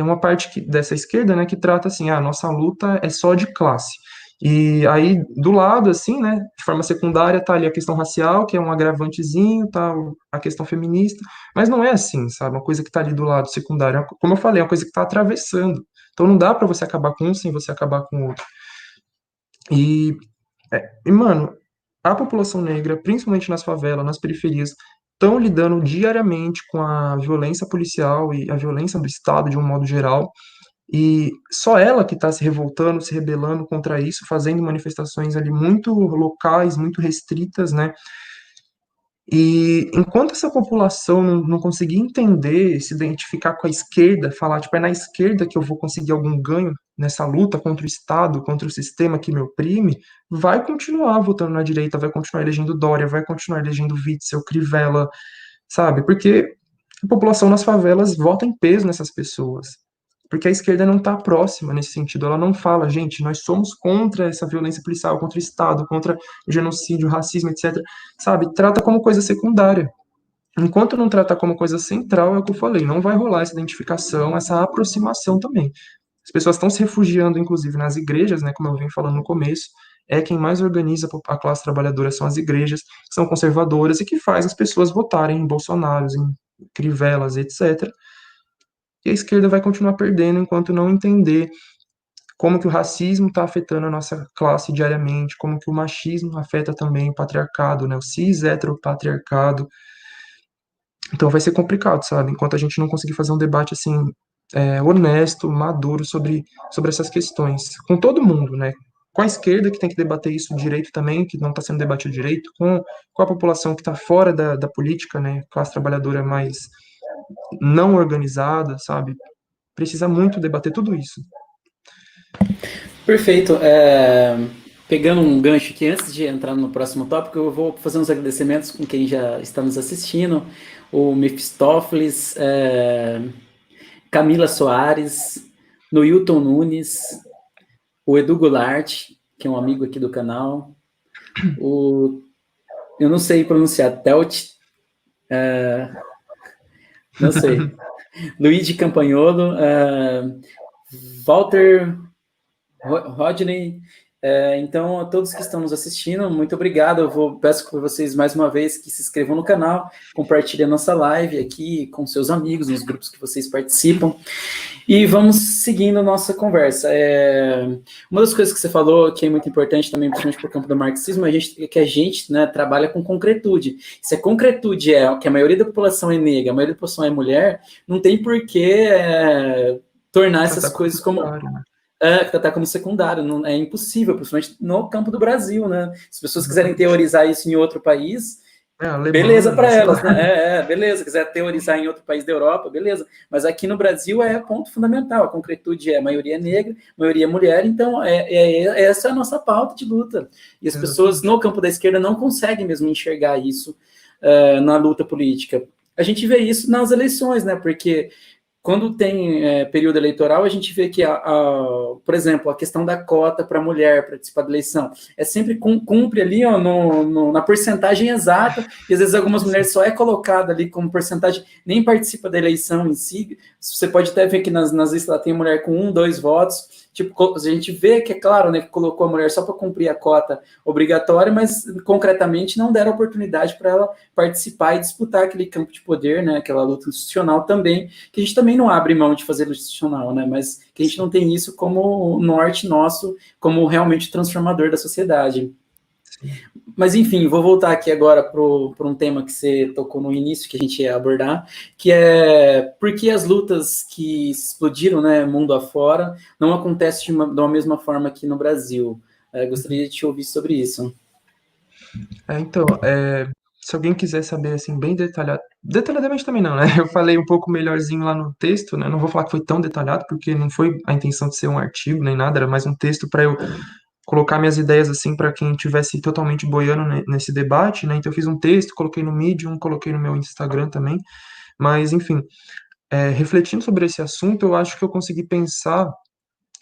uma parte dessa esquerda, né, que trata assim, a nossa luta é só de classe. E aí, do lado, assim, né, de forma secundária, tá ali a questão racial, que é um agravantezinho, tá a questão feminista, mas não é assim, sabe? Uma coisa que tá ali do lado secundário. Como eu falei, é uma coisa que tá atravessando. Então não dá para você acabar com um sem você acabar com o outro. E, mano, a população negra, principalmente nas favelas, nas periferias, estão lidando diariamente com a violência policial e a violência do Estado de um modo geral. E só ela que está se revoltando, se rebelando contra isso, fazendo manifestações ali muito locais, muito restritas, né? E enquanto essa população não conseguir entender, se identificar com a esquerda, falar, tipo, é na esquerda que eu vou conseguir algum ganho nessa luta contra o Estado, contra o sistema que me oprime, vai continuar votando na direita, vai continuar elegendo Dória, vai continuar elegendo Witzel, Crivella, sabe? Porque a população nas favelas vota em peso nessas pessoas. Porque a esquerda não está próxima nesse sentido. Ela não fala, gente, nós somos contra essa violência policial, contra o Estado, contra o genocídio, o racismo, etc. Sabe? Trata como coisa secundária. Enquanto não tratar como coisa central, é o que eu falei, não vai rolar essa identificação, essa aproximação também. As pessoas estão se refugiando, inclusive, nas igrejas, né, como eu vim falando no começo, é quem mais organiza a classe trabalhadora são as igrejas, que são conservadoras e que faz as pessoas votarem em Bolsonaro, em Crivelas, etc. E a esquerda vai continuar perdendo enquanto não entender como que o racismo está afetando a nossa classe diariamente, como que o machismo afeta também o patriarcado, né, o cis-heteropatriarcado. Então vai ser complicado, sabe? Enquanto a gente não conseguir fazer um debate assim honesto, maduro sobre essas questões, com todo mundo, né? Com a esquerda, que tem que debater isso direito também, que não está sendo debatido direito, com a população que está fora da política, né? Classe trabalhadora mais não organizada, sabe? Precisa muito debater tudo isso. Perfeito. Pegando um gancho aqui, antes de entrar no próximo tópico, eu vou fazer uns agradecimentos com quem já está nos assistindo. O Mephistófeles, Camila Soares, Noilton Nunes, o Edu Goulart, que é um amigo aqui do canal, eu não sei pronunciar, Telt, não sei, Luigi Campagnolo, Walter Rodney. Então, a todos que estão nos assistindo, muito obrigado. Peço por vocês mais uma vez que se inscrevam no canal, compartilhem a nossa live aqui com seus amigos, nos grupos que vocês participam. E vamos seguindo a nossa conversa. Uma das coisas que você falou que é muito importante também, principalmente por campo do marxismo, é que a gente, né, trabalha com concretude. Se a concretude é que a maioria da população é negra, a maioria da população é mulher, não tem por que tornar essas coisas como... tratar como secundário, não, é impossível, principalmente no campo do Brasil, né? Se as pessoas quiserem teorizar isso em outro país, beleza para elas, né? Beleza, quiser teorizar em outro país da Europa, beleza. Mas aqui no Brasil é ponto fundamental, a concretude é a maioria negra, maioria mulher, então essa é a nossa pauta de luta. E as pessoas no campo da esquerda não conseguem mesmo enxergar isso na luta política. A gente vê isso nas eleições, né? Porque quando tem período eleitoral, a gente vê que, por exemplo, a questão da cota para a mulher participar da eleição é sempre cumpre ali ó, na porcentagem exata, e às vezes algumas mulheres só é colocada ali como porcentagem, nem participa da eleição em si. Você pode até ver que nas listas lá tem mulher com 1, 2 votos. Tipo, a gente vê que, é claro, né, que colocou a mulher só para cumprir a cota obrigatória, mas concretamente não deram oportunidade para ela participar e disputar aquele campo de poder, né, aquela luta institucional também, que a gente também não abre mão de fazer luta institucional, né, mas que a gente não tem isso como norte nosso, como realmente transformador da sociedade. Mas, enfim, vou voltar aqui agora para um tema que você tocou no início, que a gente ia abordar, que é por que as lutas que explodiram, né, mundo afora, não acontecem de uma mesma forma aqui no Brasil. Gostaria de te ouvir sobre isso. Então, se alguém quiser saber, assim, bem detalhadamente também não, né? Eu falei um pouco melhorzinho lá no texto, né? Não vou falar que foi tão detalhado, porque não foi a intenção de ser um artigo nem nada, era mais um texto para eu colocar minhas ideias assim para quem tivesse totalmente boiando nesse debate, né? Então eu fiz um texto, coloquei no Medium, coloquei no meu Instagram também, mas enfim, refletindo sobre esse assunto, eu acho que eu consegui pensar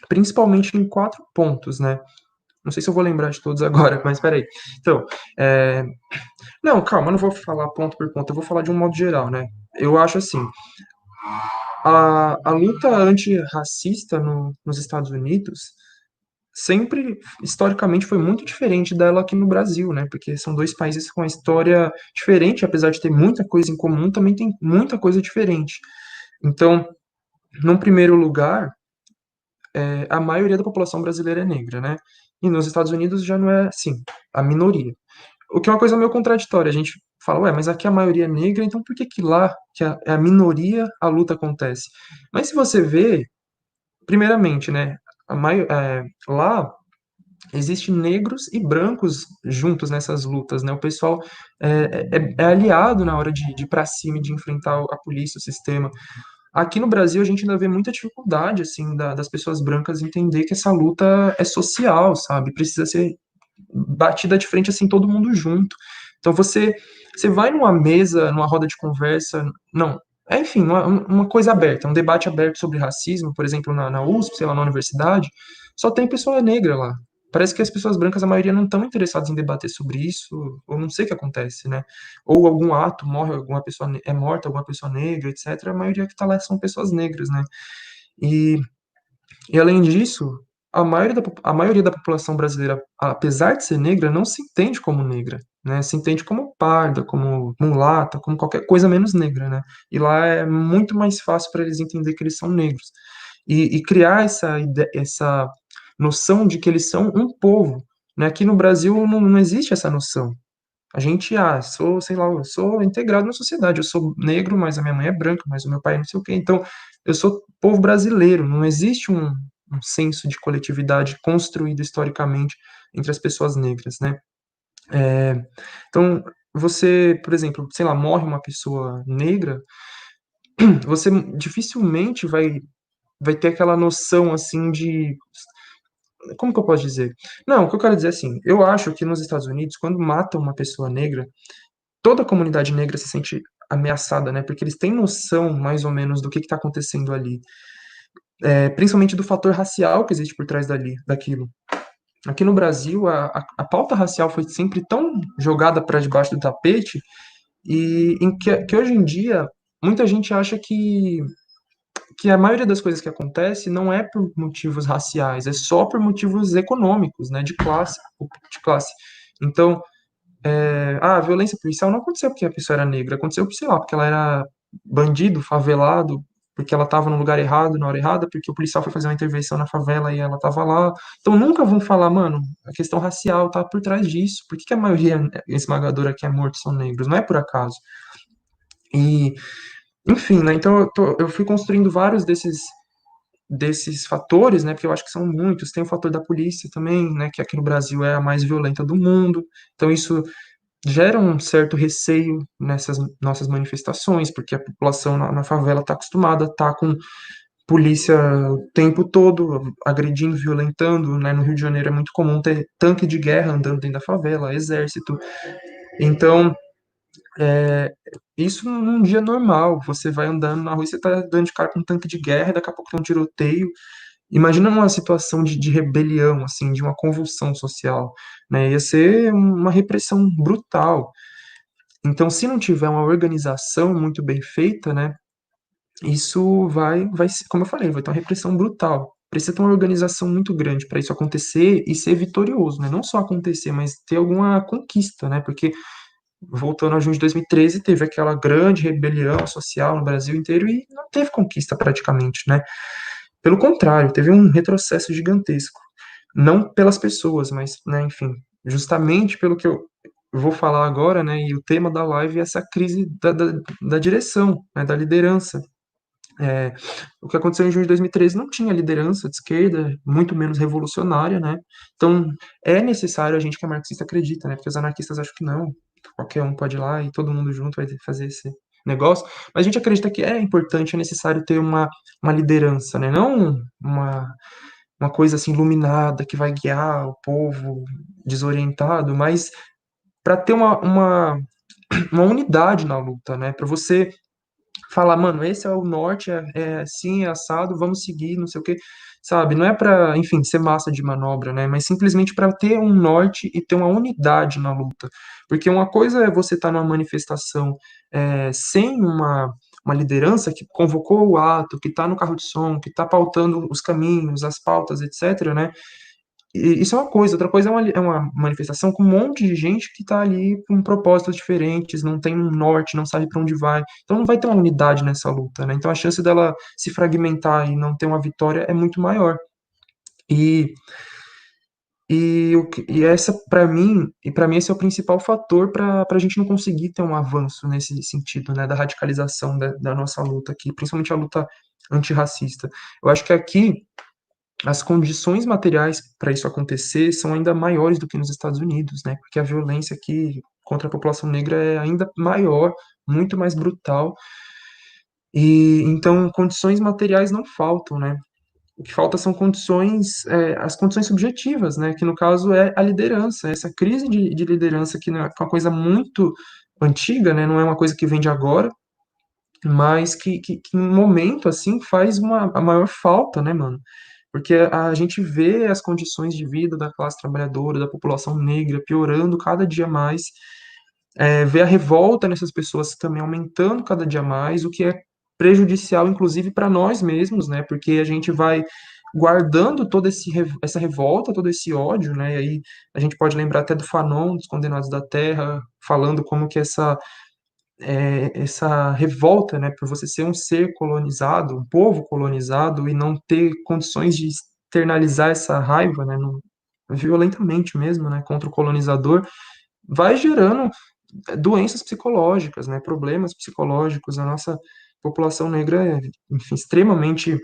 principalmente em 4 pontos, né? Não sei se eu vou lembrar de todos agora, mas peraí. Então, não, calma, eu não vou falar ponto por ponto, eu vou falar de um modo geral, né? Eu acho assim, a luta antirracista nos Estados Unidos sempre, historicamente, foi muito diferente dela aqui no Brasil, né? Porque são dois países com uma história diferente, apesar de ter muita coisa em comum, também tem muita coisa diferente. Então, num primeiro lugar, a maioria da população brasileira é negra, né? E nos Estados Unidos já não é assim, a minoria. O que é uma coisa meio contraditória. A gente fala, ué, mas aqui a maioria é negra, então por que que lá, que é a minoria, a luta acontece? Mas se você vê, primeiramente, né, lá existem negros e brancos juntos nessas lutas, né? O pessoal é aliado na hora de ir para cima e de enfrentar a polícia, o sistema. Aqui no Brasil, a gente ainda vê muita dificuldade, assim, das pessoas brancas entender que essa luta é social, sabe? Precisa ser batida de frente, assim, todo mundo junto. Então, você vai numa mesa, numa roda de conversa, não, enfim, uma coisa aberta, um debate aberto sobre racismo, por exemplo, na USP, sei lá, na universidade, só tem pessoa negra lá. Parece que as pessoas brancas, a maioria, não estão interessadas em debater sobre isso, ou não sei o que acontece, né? Ou algum ato, morre alguma pessoa, é morta alguma pessoa negra, etc. A maioria que está lá são pessoas negras, né? E e além disso, a maioria da população brasileira, apesar de ser negra, não se entende como negra, né? Se entende como parda, como mulata, como qualquer coisa menos negra, né? E lá é muito mais fácil para eles entender que eles são negros. E criar essa noção de que eles são um povo, né? Aqui no Brasil não existe essa noção. A gente, sou, sei lá, eu sou integrado na sociedade, eu sou negro, mas a minha mãe é branca, mas o meu pai é não sei o quê. Então, eu sou povo brasileiro, não existe um senso de coletividade construído historicamente entre as pessoas negras, né? É, então, você, por exemplo, sei lá, morre uma pessoa negra, você dificilmente vai ter aquela noção, assim, de... Como que eu posso dizer? Não, o que eu quero dizer é assim, eu acho que nos Estados Unidos, quando matam uma pessoa negra, toda a comunidade negra se sente ameaçada, né? Porque eles têm noção, mais ou menos, do que está acontecendo ali, principalmente do fator racial que existe por trás daquilo. Aqui no Brasil, a pauta racial foi sempre tão jogada para debaixo do tapete e que hoje em dia muita gente acha que a maioria das coisas que acontece não é por motivos raciais, é só por motivos econômicos, né? De classe. Então, a violência policial não aconteceu porque a pessoa era negra, aconteceu, sei lá, porque ela era bandido, favelado, porque ela estava no lugar errado, na hora errada, porque o policial foi fazer uma intervenção na favela e ela estava lá. Então nunca vão falar, mano, a questão racial tá por trás disso. Por que que a maioria esmagadora que é morto são negros? Não é por acaso. E, enfim, né? Então eu fui construindo vários desses fatores, né? Porque eu acho que são muitos. Tem o fator da polícia também, né? Que aqui no Brasil é a mais violenta do mundo. Então isso gera um certo receio nessas nossas manifestações, porque a população na favela está acostumada a estar com polícia o tempo todo agredindo, violentando, né? No Rio de Janeiro é muito comum ter tanque de guerra andando dentro da favela, exército. Então, é, isso num dia normal, você vai andando na rua e você tá dando de cara com um tanque de guerra, e daqui a pouco tem um tiroteio. Imagina uma situação de rebelião, assim, de uma convulsão social, né? Ia ser uma repressão brutal. Então, se não tiver uma organização muito bem feita, né, isso como eu falei, vai ter uma repressão brutal. Precisa ter uma organização muito grande para isso acontecer e ser vitorioso, né? Não só acontecer, mas ter alguma conquista, né? Porque, voltando a junho de 2013, teve aquela grande rebelião social no Brasil inteiro e não teve conquista praticamente, né? Pelo contrário, teve um retrocesso gigantesco. Não pelas pessoas, mas, né, enfim, justamente pelo que eu vou falar agora, né, e o tema da live é essa crise da direção, né, da liderança. É, o que aconteceu em junho de 2013 não tinha liderança de esquerda, muito menos revolucionária, né? Então, é necessário a gente que é marxista acredita, né? Porque os anarquistas acham que não, qualquer um pode ir lá e todo mundo junto vai fazer esse negócio. Mas a gente acredita que é importante, é necessário ter uma liderança, né? Não uma coisa assim iluminada que vai guiar o povo desorientado, mas para ter uma unidade na luta, né? Para você falar, mano, esse é o norte, é assim, é assado, vamos seguir, não sei o quê, sabe? Não é para, enfim, ser massa de manobra, né? Mas simplesmente para ter um norte e ter uma unidade na luta. Porque uma coisa é você estar numa manifestação sem uma liderança que convocou o ato, que está no carro de som, que está pautando os caminhos, as pautas, etc., né? E isso é uma coisa, outra coisa é uma manifestação com um monte de gente que está ali com propósitos diferentes, não tem um norte, não sabe para onde vai. Então não vai ter uma unidade nessa luta, né? Então a chance dela se fragmentar e não ter uma vitória é muito maior. E, e essa, para mim, esse é o principal fator para a gente não conseguir ter um avanço nesse sentido, né, da radicalização da nossa luta aqui, principalmente a luta antirracista. Eu acho que aqui as condições materiais para isso acontecer são ainda maiores do que nos Estados Unidos, né? Porque a violência aqui contra a população negra é ainda maior, muito mais brutal. E então condições materiais não faltam, né? O que falta são condições, as condições subjetivas, né? Que no caso é a liderança, essa crise de liderança que é uma coisa muito antiga, né? Não é uma coisa que vem de agora, mas que em um momento assim faz a maior falta, né, mano? Porque a gente vê as condições de vida da classe trabalhadora, da população negra piorando cada dia mais, vê a revolta nessas pessoas também aumentando cada dia mais, o que é prejudicial, inclusive, para nós mesmos, né? Porque a gente vai guardando toda essa revolta, todo esse ódio, né? E aí a gente pode lembrar até do Fanon, dos Condenados da Terra, falando como que essa revolta, né, por você ser um ser colonizado, um povo colonizado e não ter condições de externalizar essa raiva, né, violentamente mesmo, né, contra o colonizador, vai gerando doenças psicológicas, né, problemas psicológicos. A nossa população negra é, enfim, extremamente,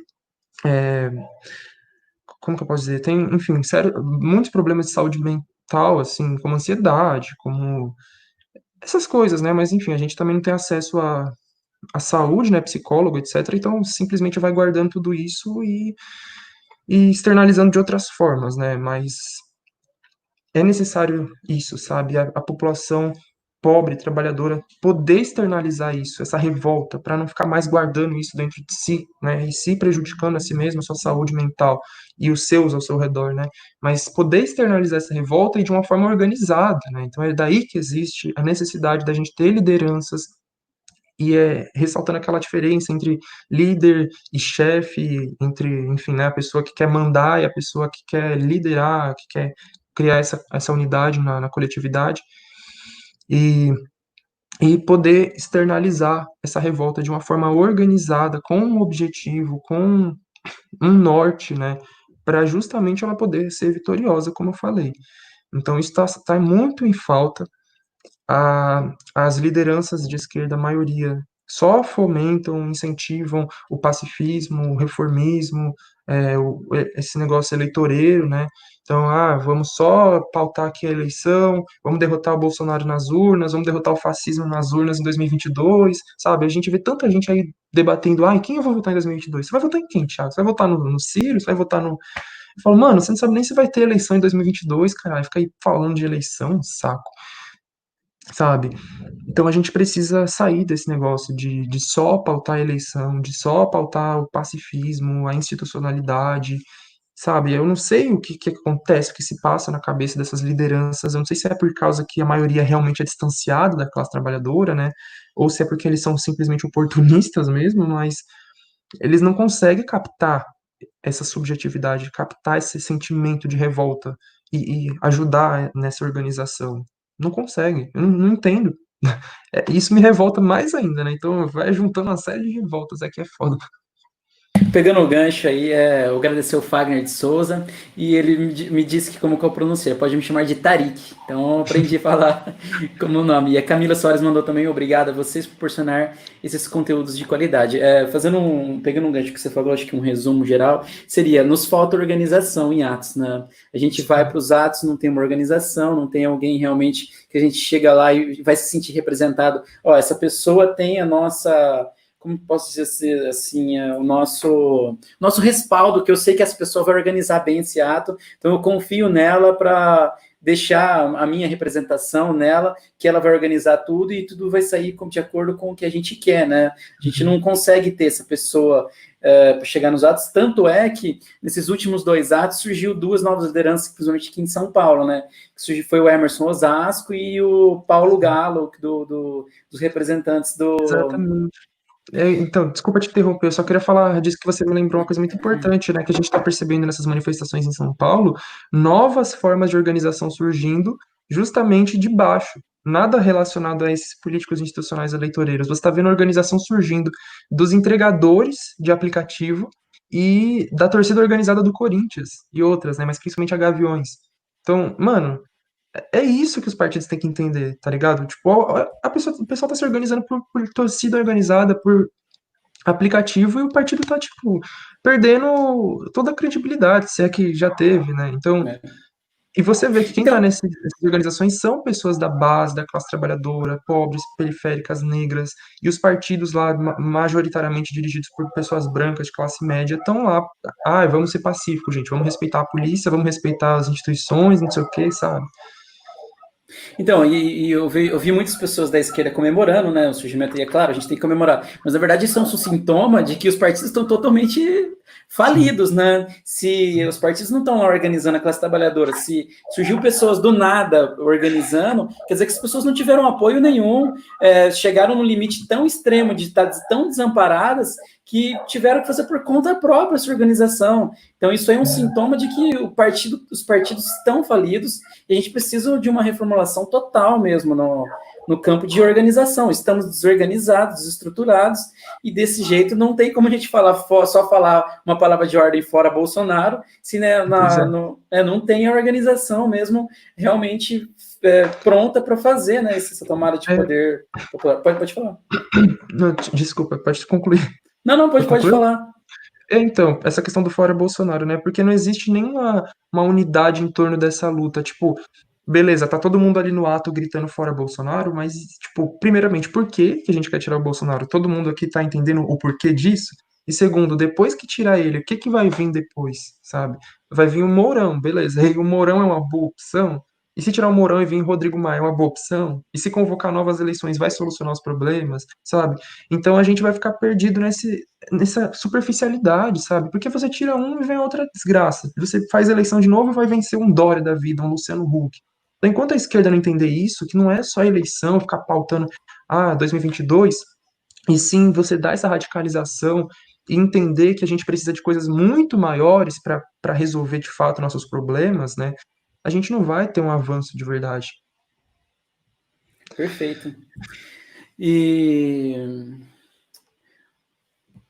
como que eu posso dizer, tem, enfim, sério, muitos problemas de saúde mental, assim, como ansiedade, como essas coisas, né, mas enfim, a gente também não tem acesso a saúde, né, psicólogo, etc. Então, simplesmente vai guardando tudo isso e externalizando de outras formas, né? Mas é necessário isso, sabe? A população pobre, trabalhadora, poder externalizar isso, essa revolta, para não ficar mais guardando isso dentro de si, né? E se prejudicando a si mesmo, a sua saúde mental e os seus ao seu redor, né? Mas poder externalizar essa revolta e de uma forma organizada, né? Então é daí que existe a necessidade da gente ter lideranças e ressaltando aquela diferença entre líder e chefe, entre, enfim, né, a pessoa que quer mandar e a pessoa que quer liderar, que quer criar essa unidade na coletividade, e, e poder externalizar essa revolta de uma forma organizada, com um objetivo, com um norte, né, para justamente ela poder ser vitoriosa, como eu falei. Então, isso está muito em falta. As lideranças de esquerda, a maioria, só fomentam, incentivam o pacifismo, o reformismo, esse negócio eleitoreiro, né? Então, vamos só pautar aqui a eleição, vamos derrotar o Bolsonaro nas urnas, vamos derrotar o fascismo nas urnas em 2022, sabe? A gente vê tanta gente aí debatendo, quem eu vou votar em 2022? Você vai votar em quem, Thiago? Você vai votar no Ciro? Você vai votar no... Eu falo, mano, você não sabe nem se vai ter eleição em 2022, caralho, fica aí falando de eleição, saco, sabe? Então a gente precisa sair desse negócio de só pautar a eleição, de só pautar o pacifismo, a institucionalidade, sabe? Eu não sei o que acontece, o que se passa na cabeça dessas lideranças. Eu não sei se é por causa que a maioria realmente é distanciada da classe trabalhadora, né? Ou se é porque eles são simplesmente oportunistas mesmo, mas eles não conseguem captar essa subjetividade, captar esse sentimento de revolta e ajudar nessa organização. Não consegue, eu não entendo. Isso me revolta mais ainda, né? Então vai juntando uma série de revoltas, é que é foda. Pegando o gancho aí, eu agradecer o Fagner de Souza e ele me disse que como que eu pronunciei, pode me chamar de Tarik, então eu aprendi a falar como o nome. E a Camila Soares mandou também, obrigado a vocês por proporcionar esses conteúdos de qualidade. Pegando um gancho que você falou, acho que um resumo geral, seria, nos falta organização em Atos, né? A gente vai para os Atos, não tem uma organização, não tem alguém realmente que a gente chega lá e vai se sentir representado. Essa pessoa tem a nossa, como posso dizer assim, o nosso respaldo, que eu sei que essa pessoa vai organizar bem esse ato, então eu confio nela para deixar a minha representação nela, que ela vai organizar tudo e tudo vai sair de acordo com o que a gente quer, né? A gente não consegue ter essa pessoa para chegar nos atos, tanto é que nesses últimos 2 atos surgiu 2 novas lideranças, principalmente aqui em São Paulo, né? Foi o Emerson Osasco e o Paulo Galo, dos representantes Exatamente. Então, desculpa te interromper, eu só queria falar disso que você me lembrou uma coisa muito importante, né? Que a gente está percebendo nessas manifestações em São Paulo, novas formas de organização surgindo justamente de baixo. Nada relacionado a esses políticos institucionais eleitoreiros. Você está vendo organização surgindo dos entregadores de aplicativo e da torcida organizada do Corinthians e outras, né? Mas principalmente a Gaviões. Então, mano, é isso que os partidos têm que entender, tá ligado? Tipo, o pessoal tá se organizando por torcida organizada, por aplicativo, e o partido tá, tipo, perdendo toda a credibilidade, se é que já teve, né? Então, Né? e você vê que quem tá Então, nessas organizações são pessoas da base, da classe trabalhadora, pobres, periféricas, negras, e os partidos lá, majoritariamente dirigidos por pessoas brancas de classe média, estão lá, vamos ser pacíficos, gente, vamos respeitar a polícia, vamos respeitar as instituições, não sei o que, sabe? e eu vi muitas pessoas da esquerda comemorando, né, o surgimento, e é claro, a gente tem que comemorar, mas na verdade isso é um sintoma de que os partidos estão totalmente Sim, falidos, né? Se os partidos não estão lá organizando a classe trabalhadora, se surgiu pessoas do nada organizando, quer dizer que as pessoas não tiveram apoio nenhum, chegaram no limite tão extremo de estar tão desamparadas que tiveram que fazer por conta própria essa organização. Então, isso aí é um sintoma de que os partidos estão falidos e a gente precisa de uma reformulação total mesmo no campo de organização. Estamos desorganizados, desestruturados, e desse jeito não tem como a gente só falar uma palavra de ordem fora Bolsonaro, se né, pois é. não tem a organização mesmo realmente pronta para fazer né, essa tomada de É, poder popular. Pode falar. não, desculpa, pode concluir. Não, Já pode concluiu? falar. Então, essa questão do fora Bolsonaro, né? Porque não existe nenhuma uma unidade em torno dessa luta. Tipo, beleza, tá todo mundo ali no ato gritando fora Bolsonaro, mas, tipo, primeiramente, por que a gente quer tirar o Bolsonaro? Todo mundo aqui tá entendendo o porquê disso? E segundo, depois que tirar ele, o que que vai vir depois, sabe? Vai vir o Mourão, beleza. E o Mourão é uma boa opção? E se tirar o Mourão e vir Rodrigo Maia é uma boa opção? E se convocar novas eleições vai solucionar os problemas, sabe? Então a gente vai ficar perdido nessa superficialidade, sabe? Porque você tira um e vem outra desgraça. Você faz eleição de novo e vai vencer um Dória da vida, um Luciano Huck. Então, enquanto a esquerda não entender isso, que não é só eleição, ficar pautando 2022, e sim você dar essa radicalização e entender que a gente precisa de coisas muito maiores para resolver de fato nossos problemas, né? A gente não vai ter um avanço de verdade. Perfeito. E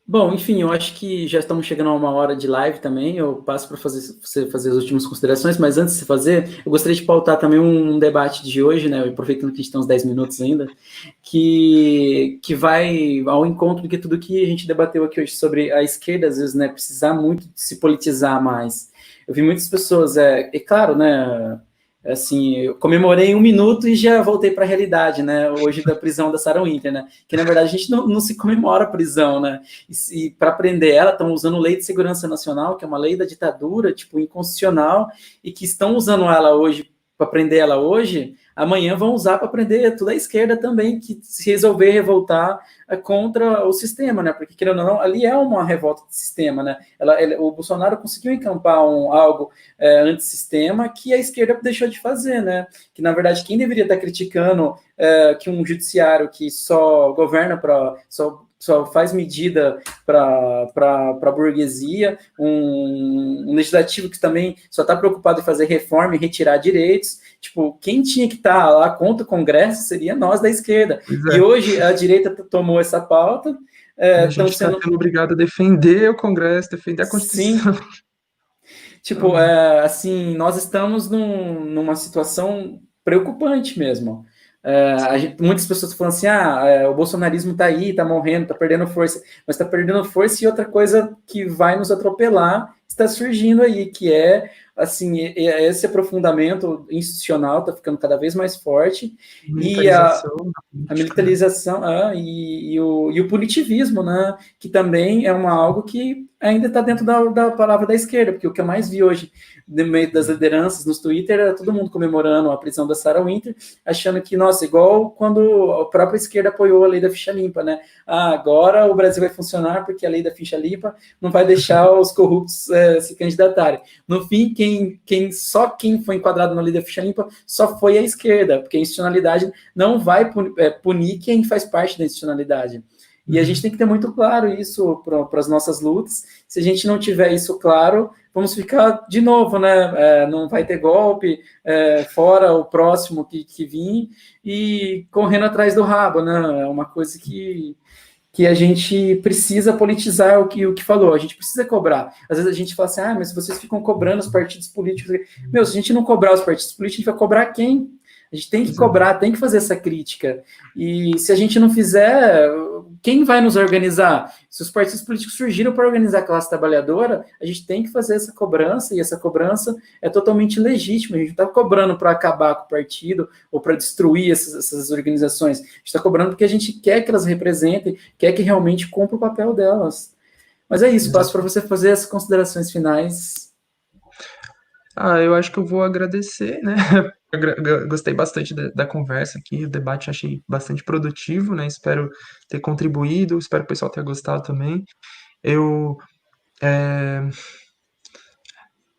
bom, enfim, eu acho que já estamos chegando a uma hora de live também. Eu passo para você fazer as últimas considerações, mas antes de você fazer, eu gostaria de pautar também um debate de hoje, né? Aproveitando que a gente tem uns 10 minutos ainda, que vai ao encontro de tudo que a gente debateu aqui hoje sobre a esquerda, às vezes, né? Precisar muito de se politizar mais. Eu vi muitas pessoas, claro, né? Assim, eu comemorei 1 minuto e já voltei para a realidade, né? Hoje da prisão da Sarah Winter, né? Que na verdade a gente não se comemora a prisão, né? E para prender ela, estão usando lei de segurança nacional, que é uma lei da ditadura, tipo, inconstitucional, e que estão usando ela hoje para prender ela hoje, amanhã vão usar para prender toda a esquerda também, que se resolver revoltar contra o sistema, né? Porque, querendo ou não, ali é uma revolta do sistema, né? O Bolsonaro conseguiu encampar algo antissistema que a esquerda deixou de fazer, né? Que, na verdade, quem deveria estar criticando que um judiciário que só governa para só faz medida para a burguesia, um legislativo que também só está preocupado em fazer reforma e retirar direitos. Tipo, quem tinha que estar lá contra o Congresso seria nós da esquerda. Pois E é. hoje a direita tomou essa pauta, E a estão gente está sendo, sendo obrigado a defender o Congresso, defender a Constituição. sim, tipo, assim, nós estamos numa situação preocupante mesmo. Muitas pessoas falam assim, o bolsonarismo está aí, está morrendo, está perdendo força, mas está perdendo força e outra coisa que vai nos atropelar está surgindo aí, que é, assim, esse aprofundamento institucional está ficando cada vez mais forte e Militarização da a política, né? militarização e o punitivismo, né, que também é algo que ainda está dentro da palavra da esquerda, porque o que eu mais vi hoje no meio das lideranças nos Twitter era todo mundo comemorando a prisão da Sarah Winter, achando que, nossa, igual quando a própria esquerda apoiou a lei da ficha limpa, né? Agora o Brasil vai funcionar porque a lei da ficha limpa não vai deixar os corruptos se candidatarem. No fim, quem foi enquadrado na lei da ficha limpa só foi a esquerda, porque a institucionalidade não vai punir quem faz parte da institucionalidade. E a gente tem que ter muito claro isso para as nossas lutas. Se a gente não tiver isso claro, vamos ficar de novo, né? Não vai ter golpe, fora o próximo que vir, e correndo atrás do rabo, né? É uma coisa que a gente precisa politizar o que falou, a gente precisa cobrar. Às vezes a gente fala assim, mas vocês ficam cobrando os partidos políticos. Meu, se a gente não cobrar os partidos políticos, a gente vai cobrar quem? A gente tem que cobrar, tem que fazer essa crítica. E se a gente não fizer, quem vai nos organizar? Se os partidos políticos surgiram para organizar a classe trabalhadora, a gente tem que fazer essa cobrança, e essa cobrança é totalmente legítima. A gente não está cobrando para acabar com o partido ou para destruir essas organizações. A gente está cobrando porque a gente quer que elas representem, quer que realmente cumpra o papel delas. Mas é isso, passo para você fazer as considerações finais. Eu acho que eu vou agradecer, né? Gostei bastante da conversa aqui, o debate achei bastante produtivo, né? Espero ter contribuído, espero que o pessoal tenha gostado também. Eu,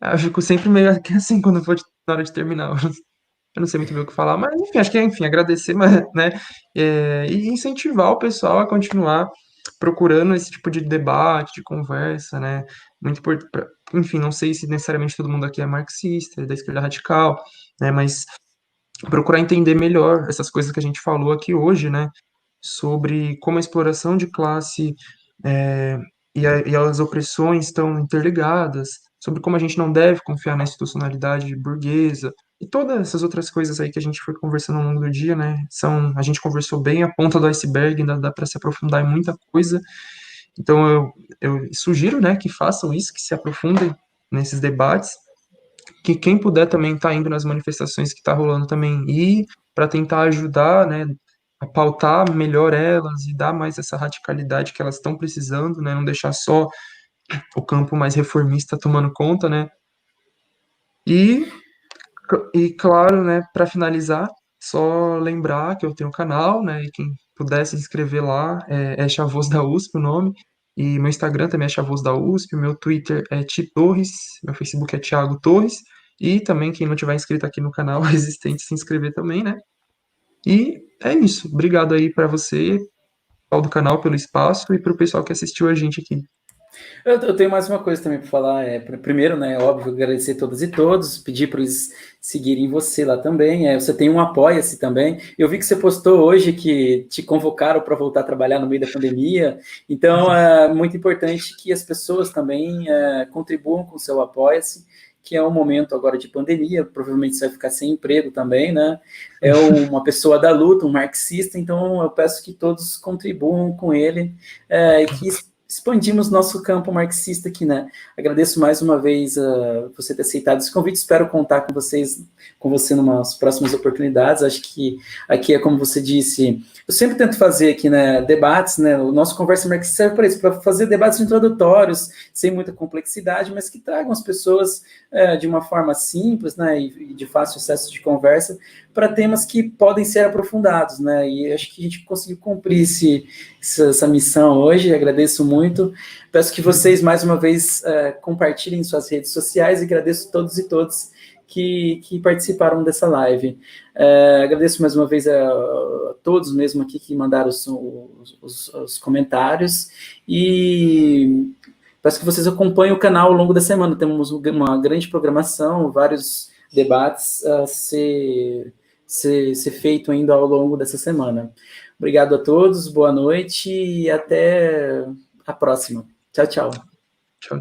eu fico sempre meio assim quando for na hora de terminar. Eu não sei muito bem o que falar, mas enfim, acho que é, agradecer, mas, né? E incentivar o pessoal a continuar procurando esse tipo de debate, de conversa, né? Muito importante. Enfim, não sei se necessariamente todo mundo aqui é marxista, é da esquerda radical, né? Mas procurar entender melhor essas coisas que a gente falou aqui hoje, né? Sobre como a exploração de classe é, e as opressões estão interligadas, sobre como a gente não deve confiar na institucionalidade burguesa, e todas essas outras coisas aí que a gente foi conversando ao longo do dia, né? A gente conversou bem a ponta do iceberg, ainda dá para se aprofundar em muita coisa. Então eu sugiro, né, que façam isso, que se aprofundem nesses debates, que quem puder também tá indo nas manifestações que tá rolando também ir para tentar ajudar, né, a pautar melhor elas e dar mais essa radicalidade que elas estão precisando, né, não deixar só o campo mais reformista tomando conta, né. E, claro, né, para finalizar, só lembrar que eu tenho um canal, né, e quem puder se inscrever lá, é Chavoso da USP o nome, e meu Instagram também é Chavoso da USP, meu Twitter é Ti Torres, meu Facebook é Thiago Torres, e também quem não tiver inscrito aqui no canal Resistente, se inscrever também, né. E é isso. Obrigado aí para você, pessoal do canal, pelo espaço, e para o pessoal que assistiu a gente aqui. Eu tenho mais uma coisa também para falar. Primeiro, né, óbvio, agradecer a todas e todos, pedir para eles seguirem você lá também. Você tem um Apoia-se também. Eu vi que você postou hoje que te convocaram para voltar a trabalhar no meio da pandemia. Então, é muito importante que as pessoas também contribuam com o seu Apoia-se, que é um momento agora de pandemia. Provavelmente você vai ficar sem emprego também, né? É uma pessoa da luta, um marxista. Então, eu peço que todos contribuam com ele e que expandimos nosso campo marxista aqui, né? Agradeço mais uma vez você ter aceitado esse convite, espero contar com você em umas próximas oportunidades. Acho que aqui é como você disse, eu sempre tento fazer aqui, né, debates, né, o nosso Conversa Marxista serve para isso, para fazer debates introdutórios, sem muita complexidade, mas que tragam as pessoas de uma forma simples, né, e de fácil acesso de conversa, para temas que podem ser aprofundados, né, e acho que a gente conseguiu cumprir essa missão hoje. Agradeço muito, peço que vocês mais uma vez compartilhem em suas redes sociais, e agradeço a todos e todas que participaram dessa live. Agradeço mais uma vez a todos mesmo aqui que mandaram os comentários, e peço que vocês acompanhem o canal ao longo da semana. Temos uma grande programação, vários debates a ser feito ainda ao longo dessa semana. Obrigado a todos, boa noite e até a próxima. Tchau, tchau.